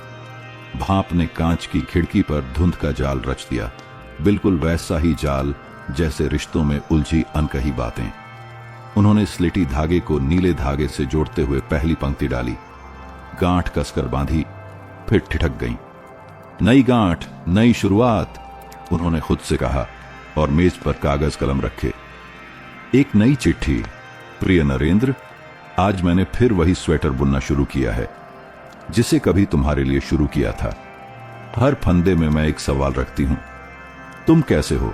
भाप ने कांच की खिड़की पर धुंध का जाल रच दिया, बिल्कुल वैसा ही जाल जैसे रिश्तों में उलझी अनकही बातें। उन्होंने स्लेटी धागे को नीले धागे से जोड़ते हुए पहली पंक्ति डाली, गांठ कसकर बांधी, फिर ठिठक गईं। नई गांठ, नई शुरुआत, उन्होंने खुद से कहा और मेज पर कागज कलम रखे। एक नई चिट्ठी। प्रिय नरेंद्र, आज मैंने फिर वही स्वेटर बुनना शुरू किया है जिसे कभी तुम्हारे लिए शुरू किया था। हर फंदे में मैं एक सवाल रखती हूं, तुम कैसे हो?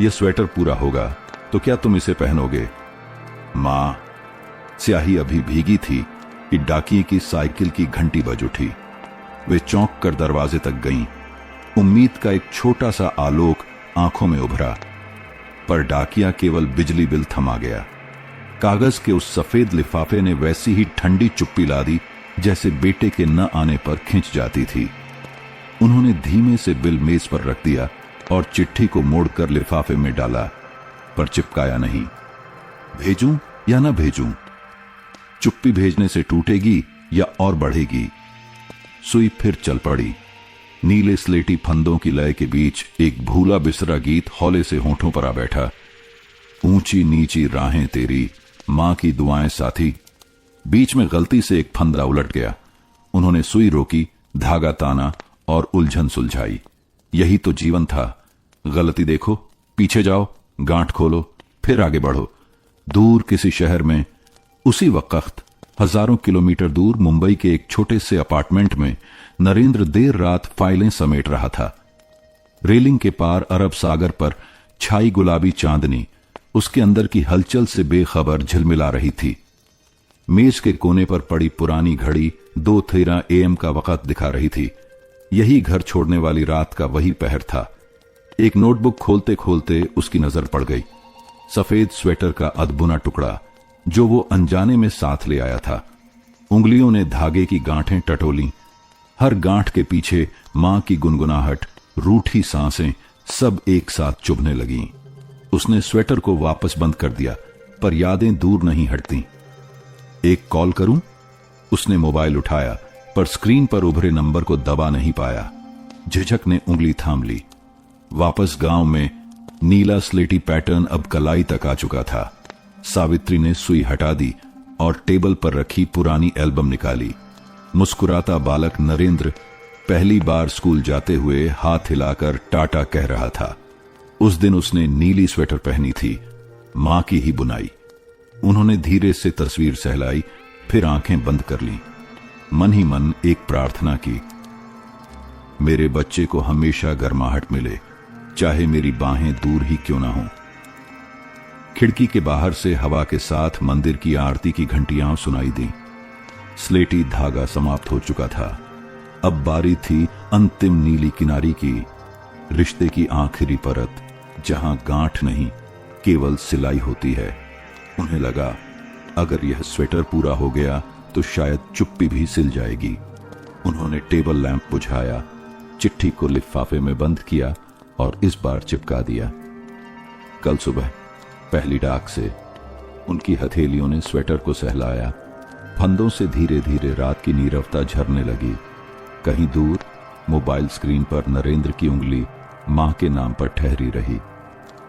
यह स्वेटर पूरा होगा तो क्या तुम इसे पहनोगे? मां। स्याही अभी भीगी थी कि डाकिये की साइकिल की घंटी बज उठी। वे चौंक कर दरवाजे तक गईं। उम्मीद का एक छोटा सा आलोक आंखों में उभरा, पर डाकिया केवल बिजली बिल थमा गया। कागज के उस सफेद लिफाफे ने वैसी ही ठंडी चुप्पी ला दी जैसे बेटे के न आने पर खिंच जाती थी। उन्होंने धीमे से बिल मेज पर रख दिया और चिट्ठी को मोड़कर लिफाफे में डाला, पर चिपकाया नहीं। भेजूं या न भेजूं? चुप्पी भेजने से टूटेगी या और बढ़ेगी? सुई फिर चल पड़ी। नीले स्लेटी फंदों की लय के बीच एक भूला बिसरा गीत हौले से होठों पर आ बैठा। ऊंची नीची राहें तेरी, मां की दुआएं साथी। बीच में गलती से एक फंदा उलट गया। उन्होंने सुई रोकी, धागा ताना और उलझन सुलझाई। यही तो जीवन था। गलती देखो, पीछे जाओ, गांठ खोलो, फिर आगे बढ़ो। दूर किसी शहर में उसी वक्त हजारों किलोमीटर दूर मुंबई के एक छोटे से अपार्टमेंट में नरेंद्र देर रात फाइलें समेट रहा था। रेलिंग के पार अरब सागर पर छाई गुलाबी चांदनी उसके अंदर की हलचल से बेखबर झिलमिला रही थी। मेज के कोने पर पड़ी पुरानी घड़ी 2:13 AM का वक्त दिखा रही थी। यही घर छोड़ने वाली रात का वही पहर था। एक नोटबुक खोलते खोलते उसकी नजर पड़ गई। सफेद स्वेटर का अधबुना टुकड़ा जो वो अनजाने में साथ ले आया था। उंगलियों ने धागे की गांठें टटोली। हर गांठ के पीछे मां की गुनगुनाहट, रूठी सांसें सब एक साथ चुभने लगीं। उसने स्वेटर को वापस बंद कर दिया, पर यादें दूर नहीं हटती। एक कॉल करूं? उसने मोबाइल उठाया, पर स्क्रीन पर उभरे नंबर को दबा नहीं पाया। झिझक ने उंगली थाम ली। वापस गांव में नीला स्लेटी पैटर्न अब कलाई तक आ चुका था। सावित्री ने सुई हटा दी और टेबल पर रखी पुरानी एल्बम निकाली। मुस्कुराता बालक नरेंद्र पहली बार स्कूल जाते हुए हाथ हिलाकर टाटा कह रहा था। उस दिन उसने नीली स्वेटर पहनी थी, मां की ही बुनाई। उन्होंने धीरे से तस्वीर सहलाई, फिर आंखें बंद कर लीं। मन ही मन एक प्रार्थना की, मेरे बच्चे को हमेशा गर्माहट मिले, चाहे मेरी बाहें दूर ही क्यों ना हों। खिड़की के बाहर से हवा के साथ मंदिर की आरती की घंटियां सुनाई दी। स्लेटी धागा समाप्त हो चुका था। अब बारी थी अंतिम नीली किनारी की। रिश्ते की आखिरी परत, जहां गांठ नहीं केवल सिलाई होती है। उन्हें लगा अगर यह स्वेटर पूरा हो गया तो शायद चुप्पी भी सिल जाएगी। उन्होंने टेबल लैंप बुझाया, चिट्ठी को लिफाफे में बंद किया और इस बार चिपका दिया। कल सुबह पहली डाक से उनकी हथेलियों ने स्वेटर को सहलाया। फंदों से धीरे धीरे रात की नीरवता झरने लगी। कहीं दूर मोबाइल स्क्रीन पर नरेंद्र की उंगली मां के नाम पर ठहरी रही।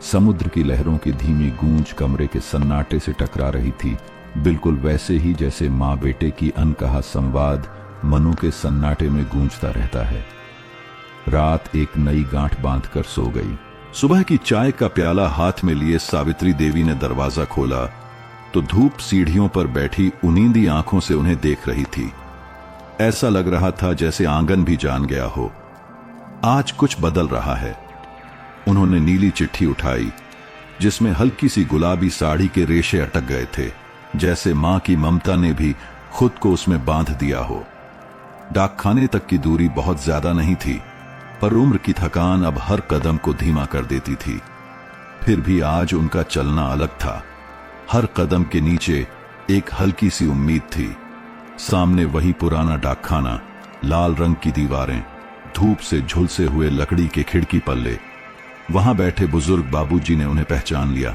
समुद्र की लहरों की धीमी गूंज कमरे के सन्नाटे से टकरा रही थी, बिल्कुल वैसे ही जैसे मां बेटे की अनकहा संवाद मनों के सन्नाटे में गूंजता रहता है। रात एक नई गांठ बांधकर सो गई। सुबह की चाय का प्याला हाथ में लिए सावित्री देवी ने दरवाजा खोला तो धूप सीढ़ियों पर बैठी उनींदी आंखों से उन्हें देख रही थी। ऐसा लग रहा था जैसे आंगन भी जान गया हो, आज कुछ बदल रहा है। उन्होंने नीली चिट्ठी उठाई जिसमें हल्की सी गुलाबी साड़ी के रेशे अटक गए थे, जैसे मां की ममता ने भी खुद को उसमें बांध दिया हो। डाकखाने तक की दूरी बहुत ज्यादा नहीं थी, पर उम्र की थकान अब हर कदम को धीमा कर देती थी। फिर भी आज उनका चलना अलग था। हर कदम के नीचे एक हल्की सी उम्मीद थी। सामने वही पुराना डाकखाना, लाल रंग की दीवारें, धूप से झुलसे हुए लकड़ी के खिड़की पल्ले। वहां बैठे बुजुर्ग बाबूजी ने उन्हें पहचान लिया।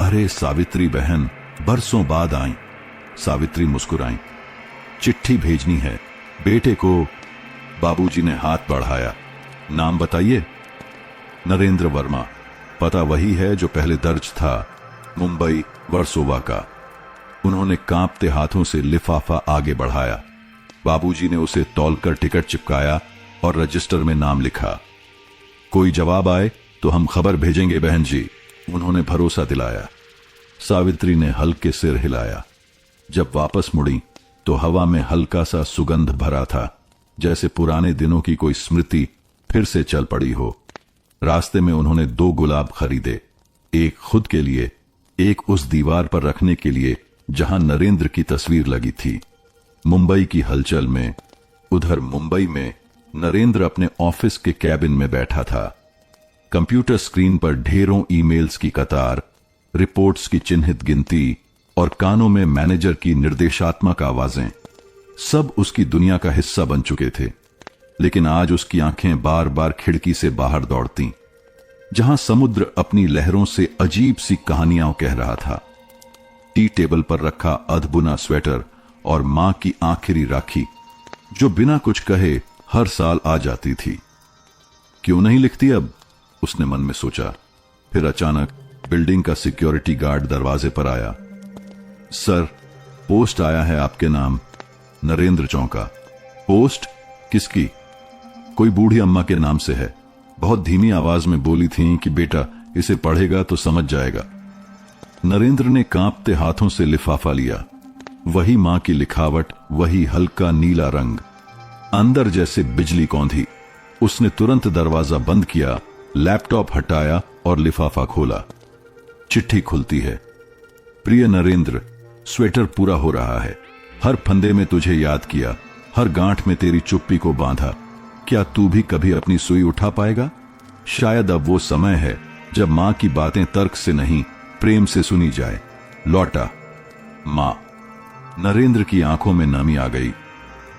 अरे सावित्री बहन, बरसों बाद आई। सावित्री मुस्कुराई। चिट्ठी भेजनी है बेटे को। बाबूजी ने हाथ बढ़ाया। नाम बताइए। नरेंद्र वर्मा। पता वही है जो पहले दर्ज था, मुंबई वर्सोवा का। उन्होंने कांपते हाथों से लिफाफा आगे बढ़ाया। बाबूजी ने उसे तौलकर टिकट चिपकाया और रजिस्टर में नाम लिखा। कोई जवाब आए तो हम खबर भेजेंगे बहन जी, उन्होंने भरोसा दिलाया। सावित्री ने हल्के सिर हिलाया। जब वापस मुड़ी तो हवा में हल्का सा सुगंध भरा था, जैसे पुराने दिनों की कोई स्मृति फिर से चल पड़ी हो। रास्ते में उन्होंने 2 गुलाब खरीदे, एक खुद के लिए, एक उस दीवार पर रखने के लिए जहां नरेंद्र की तस्वीर लगी थी। मुंबई की हलचल में, उधर मुंबई में नरेंद्र अपने ऑफिस के कैबिन में बैठा था। कंप्यूटर स्क्रीन पर ढेरों ईमेल्स की कतार, रिपोर्ट्स की चिन्हित गिनती और कानों में मैनेजर की निर्देशात्मक आवाजें, सब उसकी दुनिया का हिस्सा बन चुके थे। लेकिन आज उसकी आंखें बार बार खिड़की से बाहर दौड़तीं, जहां समुद्र अपनी लहरों से अजीब सी कहानियां कह रहा था। टी टेबल पर रखा अधबुना स्वेटर और मां की आखिरी राखी, जो बिना कुछ कहे हर साल आ जाती थी। क्यों नहीं लिखती अब, उसने मन में सोचा। फिर अचानक बिल्डिंग का सिक्योरिटी गार्ड दरवाजे पर आया। सर, पोस्ट आया है आपके नाम, नरेंद्र चौका। पोस्ट? किसकी? कोई बूढ़ी अम्मा के नाम से है। बहुत धीमी आवाज में बोली थी कि बेटा इसे पढ़ेगा तो समझ जाएगा। नरेंद्र ने कांपते हाथों से लिफाफा लिया। वही मां की लिखावट, वही हल्का नीला रंग, अंदर जैसे बिजली कौंधी। उसने तुरंत दरवाजा बंद किया, लैपटॉप हटाया और लिफाफा खोला। चिट्ठी खुलती है। प्रिय नरेंद्र, स्वेटर पूरा हो रहा है। हर फंदे में तुझे याद किया, हर गांठ में तेरी चुप्पी को बांधा। क्या तू भी कभी अपनी सुई उठा पाएगा? शायद अब वो समय है जब मां की बातें तर्क से नहीं, प्रेम से सुनी जाए। लौटा, मां। नरेंद्र की आंखों में नमी आ गई।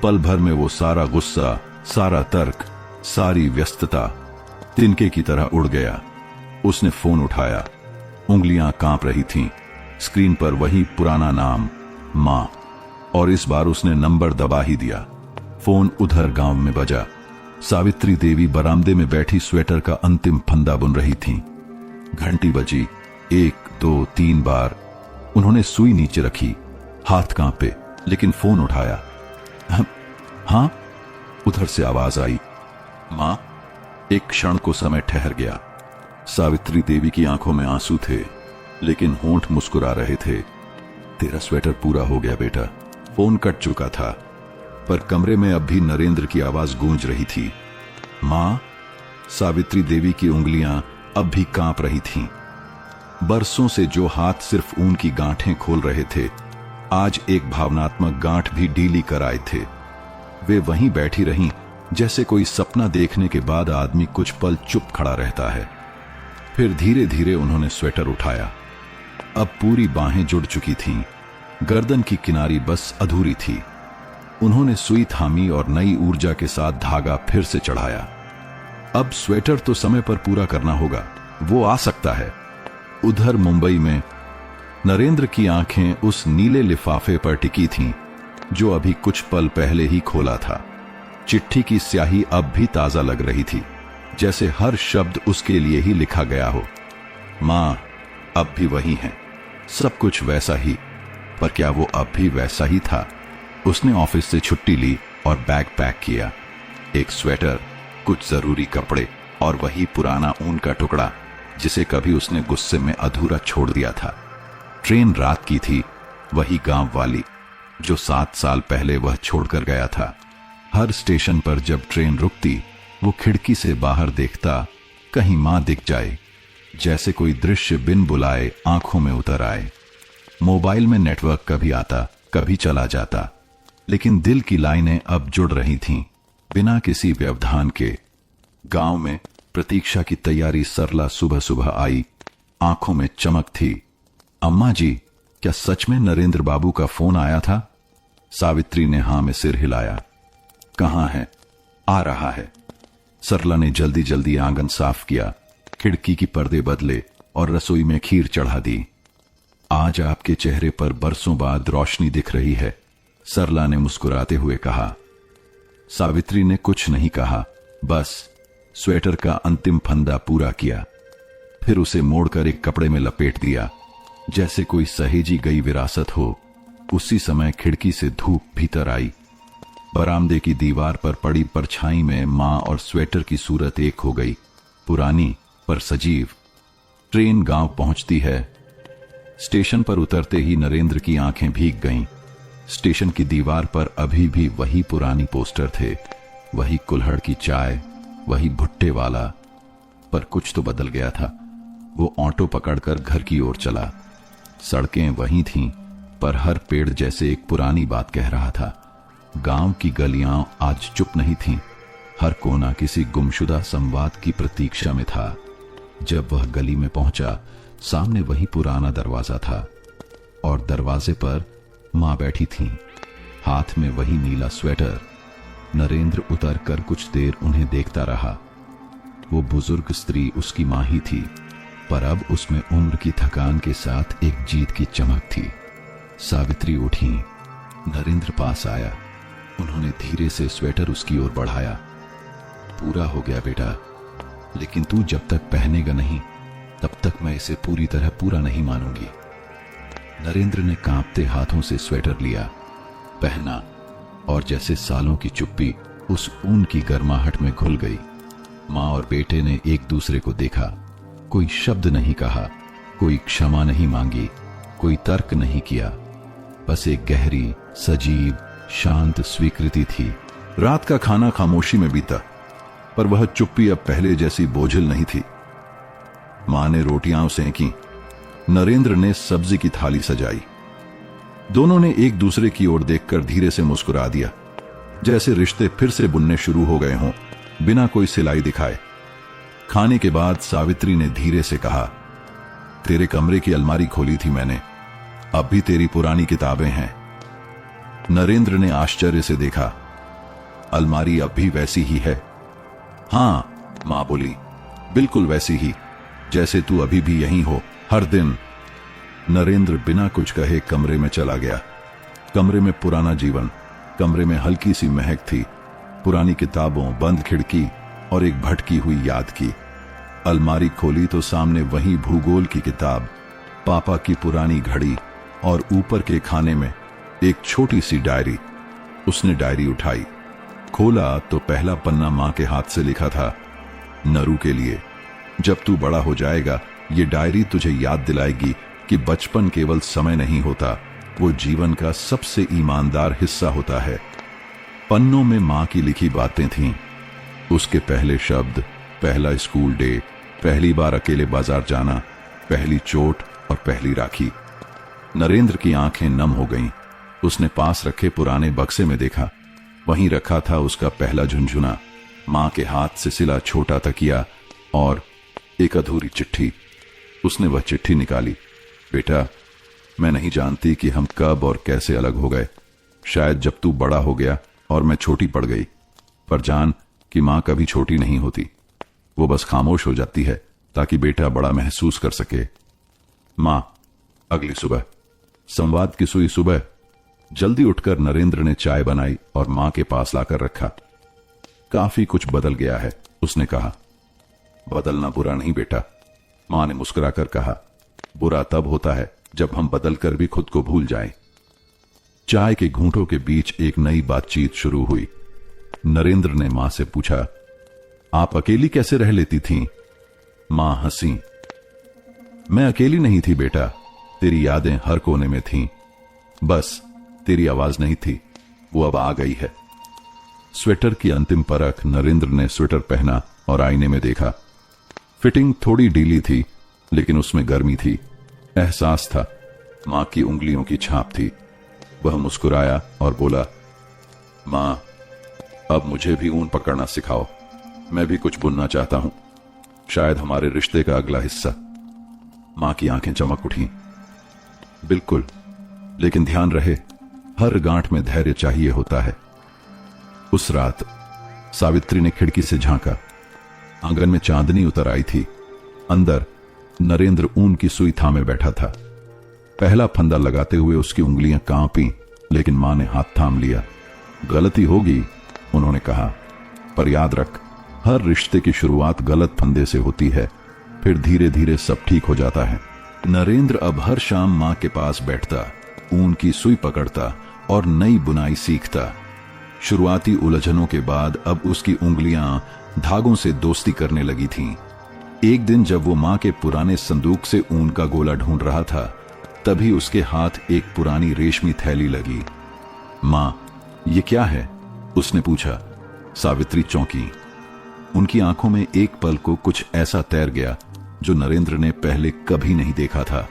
पल भर में वो सारा गुस्सा, सारा तर्क, सारी व्यस्तता तिनके की तरह उड़ गया। उसने फोन उठाया। उंगलियां कांप रही थीं। स्क्रीन पर वही पुराना नाम, मां, और इस बार उसने नंबर दबा ही दिया। फोन उधर गांव में बजा। सावित्री देवी बरामदे में बैठी स्वेटर का अंतिम फंदा बुन रही थीं। घंटी बजी। 1, 2, 3 बार। उन्होंने सुई नीचे रखी। हाथ कांपे, लेकिन फोन उठाया। हाँ, उधर से आवाज आई। मां। एक क्षण को समय ठहर गया। सावित्री देवी की आंखों में आंसू थे, लेकिन होंठ मुस्कुरा रहे थे। तेरा स्वेटर पूरा हो गया बेटा। फोन कट चुका था, पर कमरे में अब भी नरेंद्र की आवाज गूंज रही थी। मां। सावित्री देवी की उंगलियां अब भी कांप रही थीं। बरसों से जो हाथ सिर्फ ऊन की गांठें खोल रहे थे, आज एक भावनात्मक गांठ भी ढीली कर आए थे। वे वहीं बैठी रहीं, जैसे कोई सपना देखने के बाद आदमी कुछ पल चुप खड़ा रहता है। फिर धीरे धीरे उन्होंने स्वेटर उठाया। अब पूरी बाहें जुड़ चुकी थीं, गर्दन की किनारी बस अधूरी थी। उन्होंने सुई थामी और नई ऊर्जा के साथ धागा फिर से चढ़ाया। अब स्वेटर तो समय पर पूरा करना होगा, वो आ सकता है। उधर मुंबई में नरेंद्र की आंखें उस नीले लिफाफे पर टिकी थीं जो अभी कुछ पल पहले ही खोला था। चिट्ठी की स्याही अब भी ताजा लग रही थी, जैसे हर शब्द उसके लिए ही लिखा गया हो। मां अब भी वही है, सब कुछ वैसा ही। पर क्या वो अब भी वैसा ही था? उसने ऑफिस से छुट्टी ली और बैग पैक किया। एक स्वेटर, कुछ जरूरी कपड़े और वही पुराना ऊन का टुकड़ा जिसे कभी उसने गुस्से में अधूरा छोड़ दिया था। ट्रेन रात की थी, वही गांव वाली जो 7 साल पहले वह छोड़कर गया था। हर स्टेशन पर जब ट्रेन रुकती, वो खिड़की से बाहर देखता, कहीं मां दिख जाए, जैसे कोई दृश्य बिन बुलाए आंखों में उतर आए। मोबाइल में नेटवर्क कभी आता, कभी चला जाता, लेकिन दिल की लाइनें अब जुड़ रही थीं, बिना किसी व्यवधान के। गांव में प्रतीक्षा की तैयारी सरला सुबह सुबह आई, आंखों में चमक थी। अम्मा जी, क्या सच में नरेंद्र बाबू का फोन आया था? सावित्री ने हां में सिर हिलाया। कहां है? आ रहा है। सरला ने जल्दी जल्दी आंगन साफ किया, खिड़की की पर्दे बदले और रसोई में खीर चढ़ा दी। आज आपके चेहरे पर बरसों बाद रोशनी दिख रही है, सरला ने मुस्कुराते हुए कहा। सावित्री ने कुछ नहीं कहा, बस स्वेटर का अंतिम फंदा पूरा किया, फिर उसे मोड़कर एक कपड़े में लपेट दिया, जैसे कोई सहेजी गई विरासत हो। उसी समय खिड़की से धूप भीतर आई। बरामदे की दीवार पर पड़ी परछाई में मां और स्वेटर की सूरत एक हो गई, पुरानी पर सजीव। ट्रेन गांव पहुंचती है। स्टेशन पर उतरते ही नरेंद्र की आंखें भीग गईं। स्टेशन की दीवार पर अभी भी वही पुरानी पोस्टर थे, वही कुल्हड़ की चाय, वही भुट्टे वाला। पर कुछ तो बदल गया था। वो ऑटो पकड़कर घर की ओर चला। सड़कें वही थीं, पर हर पेड़ जैसे एक पुरानी बात कह रहा था। गांव की गलियां आज चुप नहीं थीं, हर कोना किसी गुमशुदा संवाद की प्रतीक्षा में था। जब वह गली में पहुंचा, सामने वही पुराना दरवाजा था और दरवाजे पर मां बैठी थीं, हाथ में वही नीला स्वेटर। नरेंद्र उतरकर कुछ देर उन्हें देखता रहा। वो बुजुर्ग स्त्री उसकी मां ही थी, पर अब उसमें उम्र की थकान के साथ एक जीत की चमक थी। सावित्री उठी, नरेंद्र पास आया। उन्होंने धीरे से स्वेटर उसकी ओर बढ़ाया। पूरा हो गया बेटा, लेकिन तू जब तक पहनेगा नहीं, तब तक मैं इसे पूरी तरह पूरा नहीं मानूंगी। नरेंद्र ने कांपते हाथों से स्वेटर लिया, पहना, और जैसे सालों की चुप्पी उस ऊन की गर्माहट में घुल गई। मां और बेटे ने एक दूसरे को देखा। कोई शब्द नहीं कहा, कोई क्षमा नहीं मांगी, कोई तर्क नहीं किया। बस एक गहरी, सजीव, शांत स्वीकृति थी। रात का खाना खामोशी में बीता, पर वह चुप्पी अब पहले जैसी बोझिल नहीं थी। मां ने रोटियां सेंकी, नरेंद्र ने सब्जी की थाली सजाई। दोनों ने एक दूसरे की ओर देखकर धीरे से मुस्कुरा दिया, जैसे रिश्ते फिर से बुनने शुरू हो गए हों, बिना कोई सिलाई दिखाए। खाने के बाद सावित्री ने धीरे से कहा, तेरे कमरे की अलमारी खोली थी मैंने, अब भी तेरी पुरानी किताबें हैं। नरेंद्र ने आश्चर्य से देखा। अलमारी अब भी वैसी ही है? हां, मां बोली, बिल्कुल वैसी ही, जैसे तू अभी भी यहीं हो, हर दिन। नरेंद्र बिना कुछ कहे कमरे में चला गया। कमरे में पुराना जीवन, कमरे में हल्की सी महक थी, पुरानी किताबों, बंद खिड़की और एक भटकी हुई याद की। अलमारी खोली तो सामने वही भूगोल की किताब, पापा की पुरानी घड़ी और ऊपर के खाने में एक छोटी सी डायरी। उसने डायरी उठाई, खोला तो पहला पन्ना मां के हाथ से लिखा था, नरू के लिए, जब तू बड़ा हो जाएगा ये डायरी तुझे याद दिलाएगी कि बचपन केवल समय नहीं होता, वो जीवन का सबसे ईमानदार हिस्सा होता है। पन्नों में मां की लिखी बातें थीं, उसके पहले शब्द, पहला स्कूल डे, पहली बार अकेले बाजार जाना, पहली चोट और पहली राखी। नरेंद्र की आंखें नम हो गईं। उसने पास रखे पुराने बक्से में देखा। वहीं रखा था उसका पहला झुनझुना, मां के हाथ से सिला छोटा तकिया और एक अधूरी चिट्ठी। उसने वह चिट्ठी निकाली। बेटा, मैं नहीं जानती कि हम कब और कैसे अलग हो गए। शायद जब तू बड़ा हो गया और मैं छोटी पड़ गई। पर जान कि मां कभी छोटी नहीं होती, वो बस खामोश हो जाती है ताकि बेटा बड़ा महसूस कर सके। मां। अगली सुबह। संवाद की सुई सुबह। जल्दी उठकर नरेंद्र ने चाय बनाई और मां के पास लाकर रखा। काफी कुछ बदल गया है, उसने कहा। बदलना बुरा नहीं बेटा, मां ने मुस्कुराकर कहा। बुरा तब होता है जब हम बदलकर भी खुद को भूल जाएं। चाय के घूंटों के बीच एक नई बातचीत शुरू हुई। नरेंद्र ने मां से पूछा, आप अकेली कैसे रह लेती थीं? मां हंसी। मैं अकेली नहीं थी बेटा, तेरी यादें हर कोने में थीं। बस तेरी आवाज नहीं थी, वो अब आ गई है। स्वेटर की अंतिम परख। नरेंद्र ने स्वेटर पहना और आईने में देखा। फिटिंग थोड़ी ढीली थी, लेकिन उसमें गर्मी थी, एहसास था। मां की उंगलियों की छाप थी। वह मुस्कुराया और बोला, मां, अब मुझे भी ऊन पकड़ना सिखाओ। मैं भी कुछ बुनना चाहता हूं, शायद हमारे रिश्ते का अगला हिस्सा। मां की आंखें चमक उठी। बिल्कुल, लेकिन ध्यान रहे, हर गांठ में धैर्य चाहिए होता है। उस रात सावित्री ने खिड़की से झांका। आंगन में चांदनी उतर आई थी। अंदर नरेंद्र ऊन की सुई थामे बैठा था। पहला फंदा लगाते हुए उसकी उंगलियां कांपी, लेकिन मां ने हाथ थाम लिया। गलती होगी, उन्होंने कहा, पर याद रख, हर रिश्ते की शुरुआत गलत फंदे से होती है, फिर धीरे धीरे सब ठीक हो जाता है। नरेंद्र अब हर शाम मां के पास बैठता, ऊन की सुई पकड़ता और नई बुनाई सीखता। शुरुआती उलझनों के बाद अब उसकी उंगलियां धागों से दोस्ती करने लगी थीं। एक दिन जब वो मां के पुराने संदूक से ऊन का गोला ढूंढ रहा था, तभी उसके हाथ एक पुरानी रेशमी थैली लगी। मां, ये क्या है? उसने पूछा। सावित्री चौंकी। उनकी आंखों में एक पल को कुछ ऐसा तैर गया जो नरेंद्र ने पहले कभी नहीं देखा था।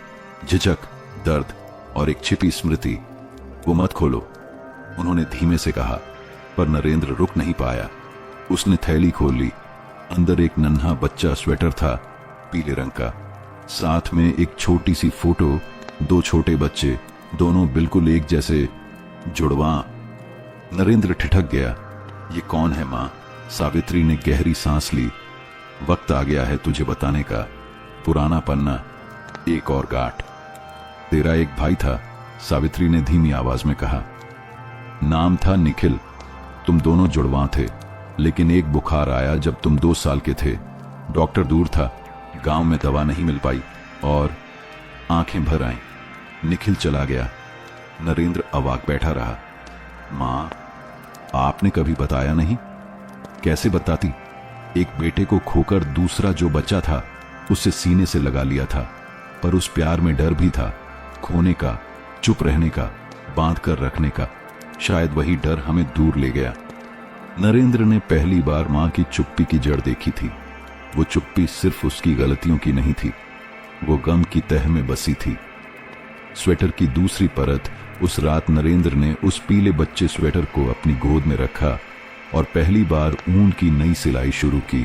झिझक, दर्द और एक छिपी स्मृति। वो मत खोलो, उन्होंने धीमे से कहा, पर नरेंद्र रुक नहीं पाया। उसने थैली खोल ली। अंदर एक नन्हा बच्चा स्वेटर था, पीले रंग का। साथ में एक छोटी सी फोटो, दो छोटे बच्चे, दोनों बिल्कुल एक जैसे, जुड़वां। नरेंद्र ठिठक गया। ये कौन है मां? सावित्री ने गहरी सांस ली। वक्त आ गया है तुझे बताने का। पुराना पन्ना, एक और गांठ। तेरा एक भाई था, सावित्री ने धीमी आवाज में कहा। नाम था निखिल। तुम दोनों जुड़वां थे, लेकिन एक बुखार आया जब तुम 2 साल के थे। डॉक्टर दूर था, गांव में दवा नहीं मिल पाई और आंखें भर आईं। निखिल चला गया। नरेंद्र अवाक बैठा रहा। मां, आपने कभी बताया नहीं? कैसे बताती? एक बेटे को खोकर दूसरा जो बच्चा था उसे सीने से लगा लिया था, पर उस प्यार में डर भी था, खोने का, चुप रहने का, बांध कर रखने का। शायद वही डर हमें दूर ले गया। नरेंद्र ने पहली बार मां की चुप्पी की जड़ देखी थी। वो चुप्पी सिर्फ उसकी गलतियों की नहीं थी, वो गम की तह में बसी थी। स्वेटर की दूसरी परत। उस रात नरेंद्र ने उस पीले बच्चे स्वेटर को अपनी गोद में रखा और पहली बार ऊन की नई सिलाई शुरू की।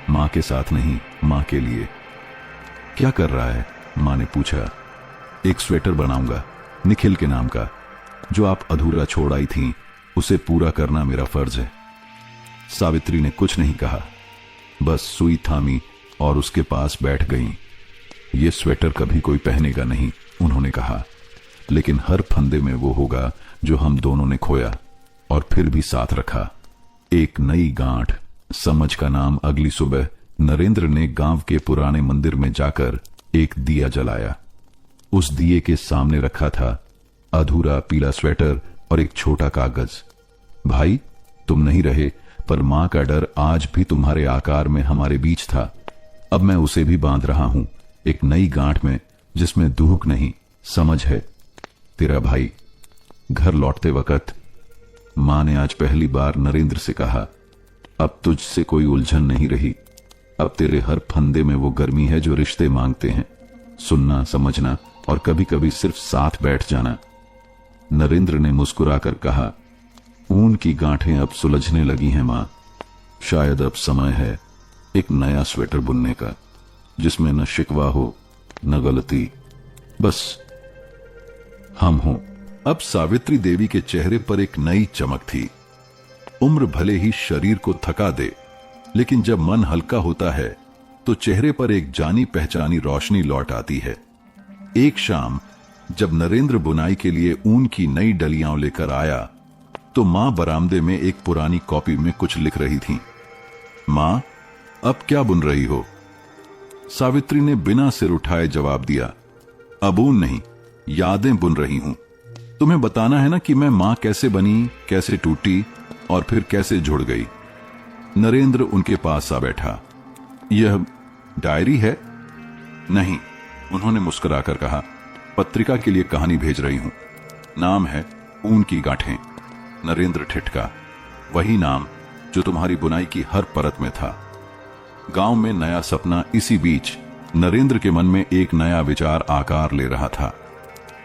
मां के साथ नहीं, मां के लिए। क्या कर रहा है? मां ने पूछा। एक स्वेटर बनाऊंगा, निखिल के नाम का। जो आप अधूरा छोड़ आई थी, उसे पूरा करना मेरा फर्ज है। सावित्री ने कुछ नहीं कहा, बस सुई थामी और उसके पास बैठ गईं। ये स्वेटर कभी कोई पहनेगा नहीं, उन्होंने कहा, लेकिन हर फंदे में वो होगा जो हम दोनों ने खोया और फिर भी साथ रखा। एक नई गांठ। समझ का नाम। अगली सुबह नरेंद्र ने गांव के पुराने मंदिर में जाकर एक दिया जलाया। उस दिए के सामने रखा था अधूरा पीला स्वेटर और एक छोटा कागज। भाई, तुम नहीं रहे, पर मां का डर आज भी तुम्हारे आकार में हमारे बीच था। अब मैं उसे भी बांध रहा हूं, एक नई गांठ में जिसमें दुख नहीं, समझ है। तेरा भाई। घर लौटते वक्त मां ने आज पहली बार नरेंद्र से कहा, अब तुझसे कोई उलझन नहीं रही। अब तेरे हर फंदे में वो गर्मी है जो रिश्ते मांगते हैं, सुनना, समझना और कभी कभी सिर्फ साथ बैठ जाना। नरेंद्र ने मुस्कुराकर कहा, ऊन की गांठें अब सुलझने लगी हैं मां। शायद अब समय है एक नया स्वेटर बुनने का, जिसमें न शिकवा हो न गलती, बस हम हों। अब सावित्री देवी के चेहरे पर एक नई चमक थी। उम्र भले ही शरीर को थका दे, लेकिन जब मन हल्का होता है तो चेहरे पर एक जानी पहचानी रोशनी लौट आती है। एक शाम जब नरेंद्र बुनाई के लिए ऊन की नई डलियां लेकर आया तो मां बरामदे में एक पुरानी कॉपी में कुछ लिख रही थी। मां, अब क्या बुन रही हो? सावित्री ने बिना सिर उठाए जवाब दिया, अब ऊन नहीं, यादें बुन रही हूं। तुम्हें बताना है ना कि मैं मां कैसे बनी, कैसे टूटी और फिर कैसे जुड़ गई। नरेंद्र उनके पास आ बैठा। यह डायरी है? नहीं, उन्होंने मुस्कुराकर कहा, पत्रिका के लिए कहानी भेज रही हूं। नाम है ऊन की गांठें। नरेंद्र ठिठका, वही नाम जो तुम्हारी बुनाई की हर परत में था। गांव में नया सपना। इसी बीच नरेंद्र के मन में एक नया विचार आकार ले रहा था।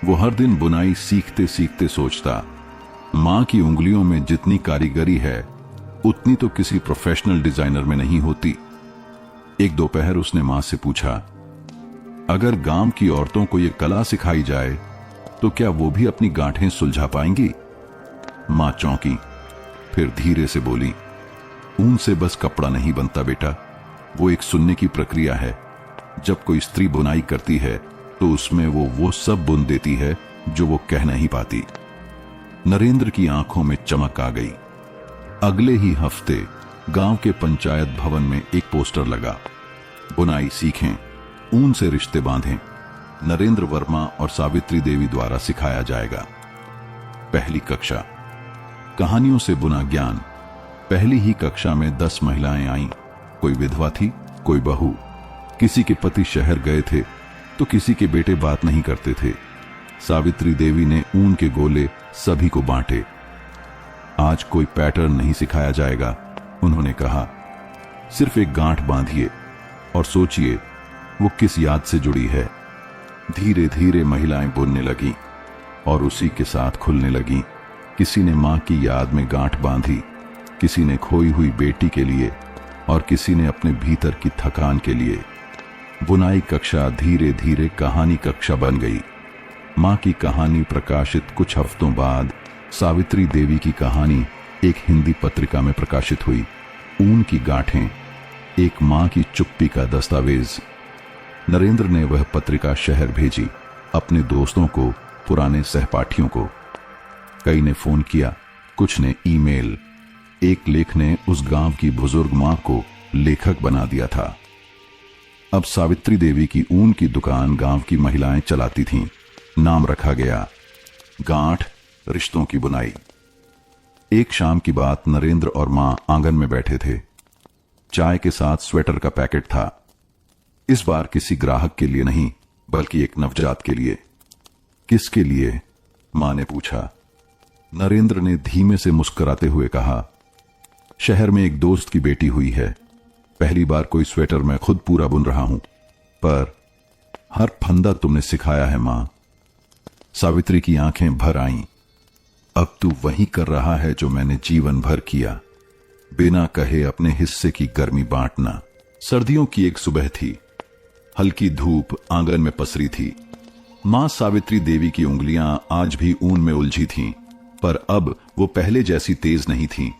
वो हर दिन बुनाई सीखते सीखते सोचता, मां की उंगलियों में जितनी कारीगरी है उतनी तो किसी प्रोफेशनल डिजाइनर में नहीं होती। एक दोपहर उसने मां से पूछा, अगर गांव की औरतों को यह कला सिखाई जाए तो क्या वो भी अपनी गांठें सुलझा पाएंगी? मां चौंकी, फिर धीरे से बोली, ऊन से बस कपड़ा नहीं बनता बेटा, वो एक सुनने की प्रक्रिया है। जब कोई स्त्री बुनाई करती है तो उसमें वो सब बुन देती है जो वो कह नहीं पाती। नरेंद्र की आंखों में चमक आ गई। अगले ही हफ्ते गांव के पंचायत भवन में एक पोस्टर लगा, बुनाई सीखें, ऊन से रिश्ते बांधें, नरेंद्र वर्मा और सावित्री देवी द्वारा सिखाया जाएगा। पहली कक्षा, कहानियों से बुना ज्ञान। पहली ही कक्षा में 10 महिलाएं आईं। कोई विधवा थी, कोई बहू। किसी के पति शहर गए थे तो किसी के बेटे बात नहीं करते थे। सावित्री देवी ने ऊन के गोले सभी को बांटे। आज कोई पैटर्न नहीं सिखाया जाएगा, उन्होंने कहा, सिर्फ एक गांठ बांधिए और सोचिए वो किस याद से जुड़ी है। धीरे धीरे महिलाएं बुनने लगीं और उसी के साथ खुलने लगीं। किसी ने मां की याद में गांठ बांधी, किसी ने खोई हुई बेटी के लिए और किसी ने अपने भीतर की थकान के लिए। बुनाई कक्षा धीरे धीरे कहानी कक्षा बन गई। मां की कहानी प्रकाशित कुछ हफ्तों बाद सावित्री देवी की कहानी एक हिंदी पत्रिका में प्रकाशित हुई। ऊन की गांठें, एक मां की चुप्पी का दस्तावेज। नरेंद्र ने वह पत्रिका शहर भेजी, अपने दोस्तों को, पुराने सहपाठियों को। कई ने फोन किया, कुछ ने ईमेल। एक लेख ने उस गांव की बुजुर्ग मां को लेखक बना दिया था। अब सावित्री देवी की ऊन की दुकान गांव की महिलाएं चलाती थीं। नाम रखा गया, गांठ रिश्तों की बुनाई। एक शाम की बात, नरेंद्र और मां आंगन में बैठे थे। चाय के साथ स्वेटर का पैकेट था। इस बार किसी ग्राहक के लिए नहीं, बल्कि एक नवजात के लिए। किसके लिए? मां ने पूछा। नरेंद्र ने धीमे से मुस्कुराते हुए कहा, शहर में एक दोस्त की बेटी हुई है। पहली बार कोई स्वेटर मैं खुद पूरा बुन रहा हूं, पर हर फंदा तुमने सिखाया है मां। सावित्री की आंखें भर आईं। अब तू वही कर रहा है जो मैंने जीवन भर किया, बिना कहे अपने हिस्से की गर्मी बांटना। सर्दियों की एक सुबह थी। हल्की धूप आंगन में पसरी थी। मां सावित्री देवी की उंगलियां आज भी ऊन में उलझी थीं, पर अब वो पहले जैसी तेज नहीं थीं।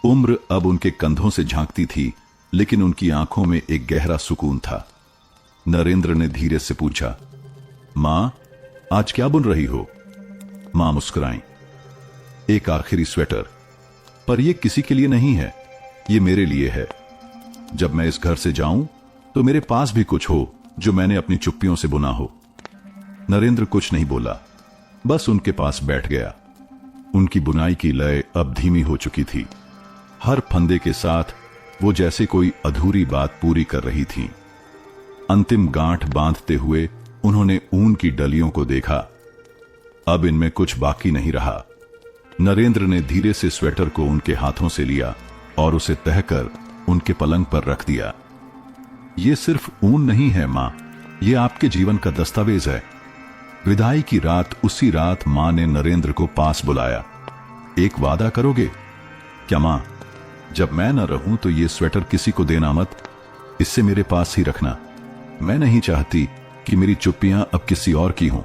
उम्र अब उनके कंधों से झांकती थी, लेकिन उनकी आंखों में एक गहरा सुकून था। नरेंद्र ने धीरे से पूछा, मां, आज क्या बुन रही हो? मां मुस्कुराईं। एक आखिरी स्वेटर, पर यह किसी के लिए नहीं है, ये मेरे लिए है। जब मैं इस घर से जाऊं तो मेरे पास भी कुछ हो जो मैंने अपनी चुप्पियों से बुना हो। नरेंद्र कुछ नहीं बोला, बस उनके पास बैठ गया। उनकी बुनाई की लय अब धीमी हो चुकी थी। हर फंदे के साथ वो जैसे कोई अधूरी बात पूरी कर रही थी। अंतिम गांठ बांधते हुए उन्होंने ऊन की डलियों को देखा। अब इनमें कुछ बाकी नहीं रहा। नरेंद्र ने धीरे से स्वेटर को उनके हाथों से लिया और उसे तहकर उनके पलंग पर रख दिया। ये सिर्फ ऊन नहीं है मां, ये आपके जीवन का दस्तावेज है। विदाई की रात, उसी रात मां ने नरेंद्र को पास बुलाया। एक वादा करोगे? क्या मां, जब मैं न रहूं तो ये स्वेटर किसी को देना मत, इससे मेरे पास ही रखना। मैं नहीं चाहती कि मेरी चुप्पियां अब किसी और की हों।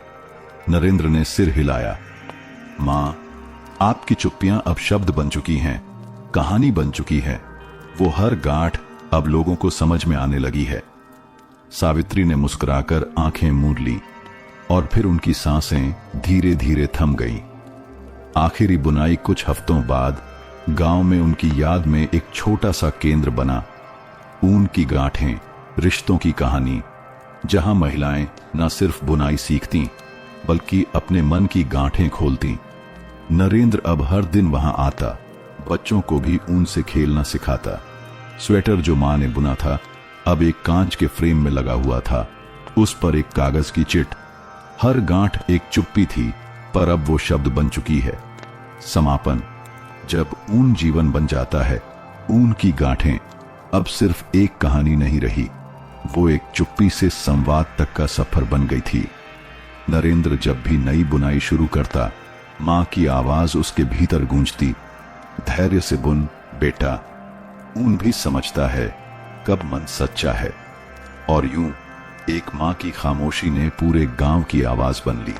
नरेंद्र ने सिर हिलाया। मां, आपकी चुप्पियां अब शब्द बन चुकी हैं, कहानी बन चुकी है। वो हर गांठ अब लोगों को समझ में आने लगी है। सावित्री ने मुस्कुराकर आंखें मूंद ली और फिर उनकी सांसें धीरे धीरे थम गईं। आखिरी बुनाई कुछ हफ्तों बाद गांव में उनकी याद में एक छोटा सा केंद्र बना। ऊन की गांठें, रिश्तों की कहानी, जहां महिलाएं न सिर्फ बुनाई सीखती बल्कि अपने मन की गांठें खोलती। नरेंद्र अब हर दिन वहां आता, बच्चों को भी ऊन से खेलना सिखाता। स्वेटर जो मां ने बुना था अब एक कांच के फ्रेम में लगा हुआ था, उस पर एक कागज की चिट। हर गांठ एक चुप्पी थी, पर अब वो शब्द बन चुकी है। समापन। जब ऊन जीवन बन जाता है, ऊन की गांठें अब सिर्फ एक कहानी नहीं रही, वो एक चुप्पी से संवाद तक का सफर बन गई थी। नरेंद्र जब भी नई बुनाई शुरू करता, मां की आवाज उसके भीतर गूंजती, धैर्य से बुन बेटा, ऊन भी समझता है कब मन सच्चा है। और यूं एक मां की खामोशी ने पूरे गांव की आवाज बन ली।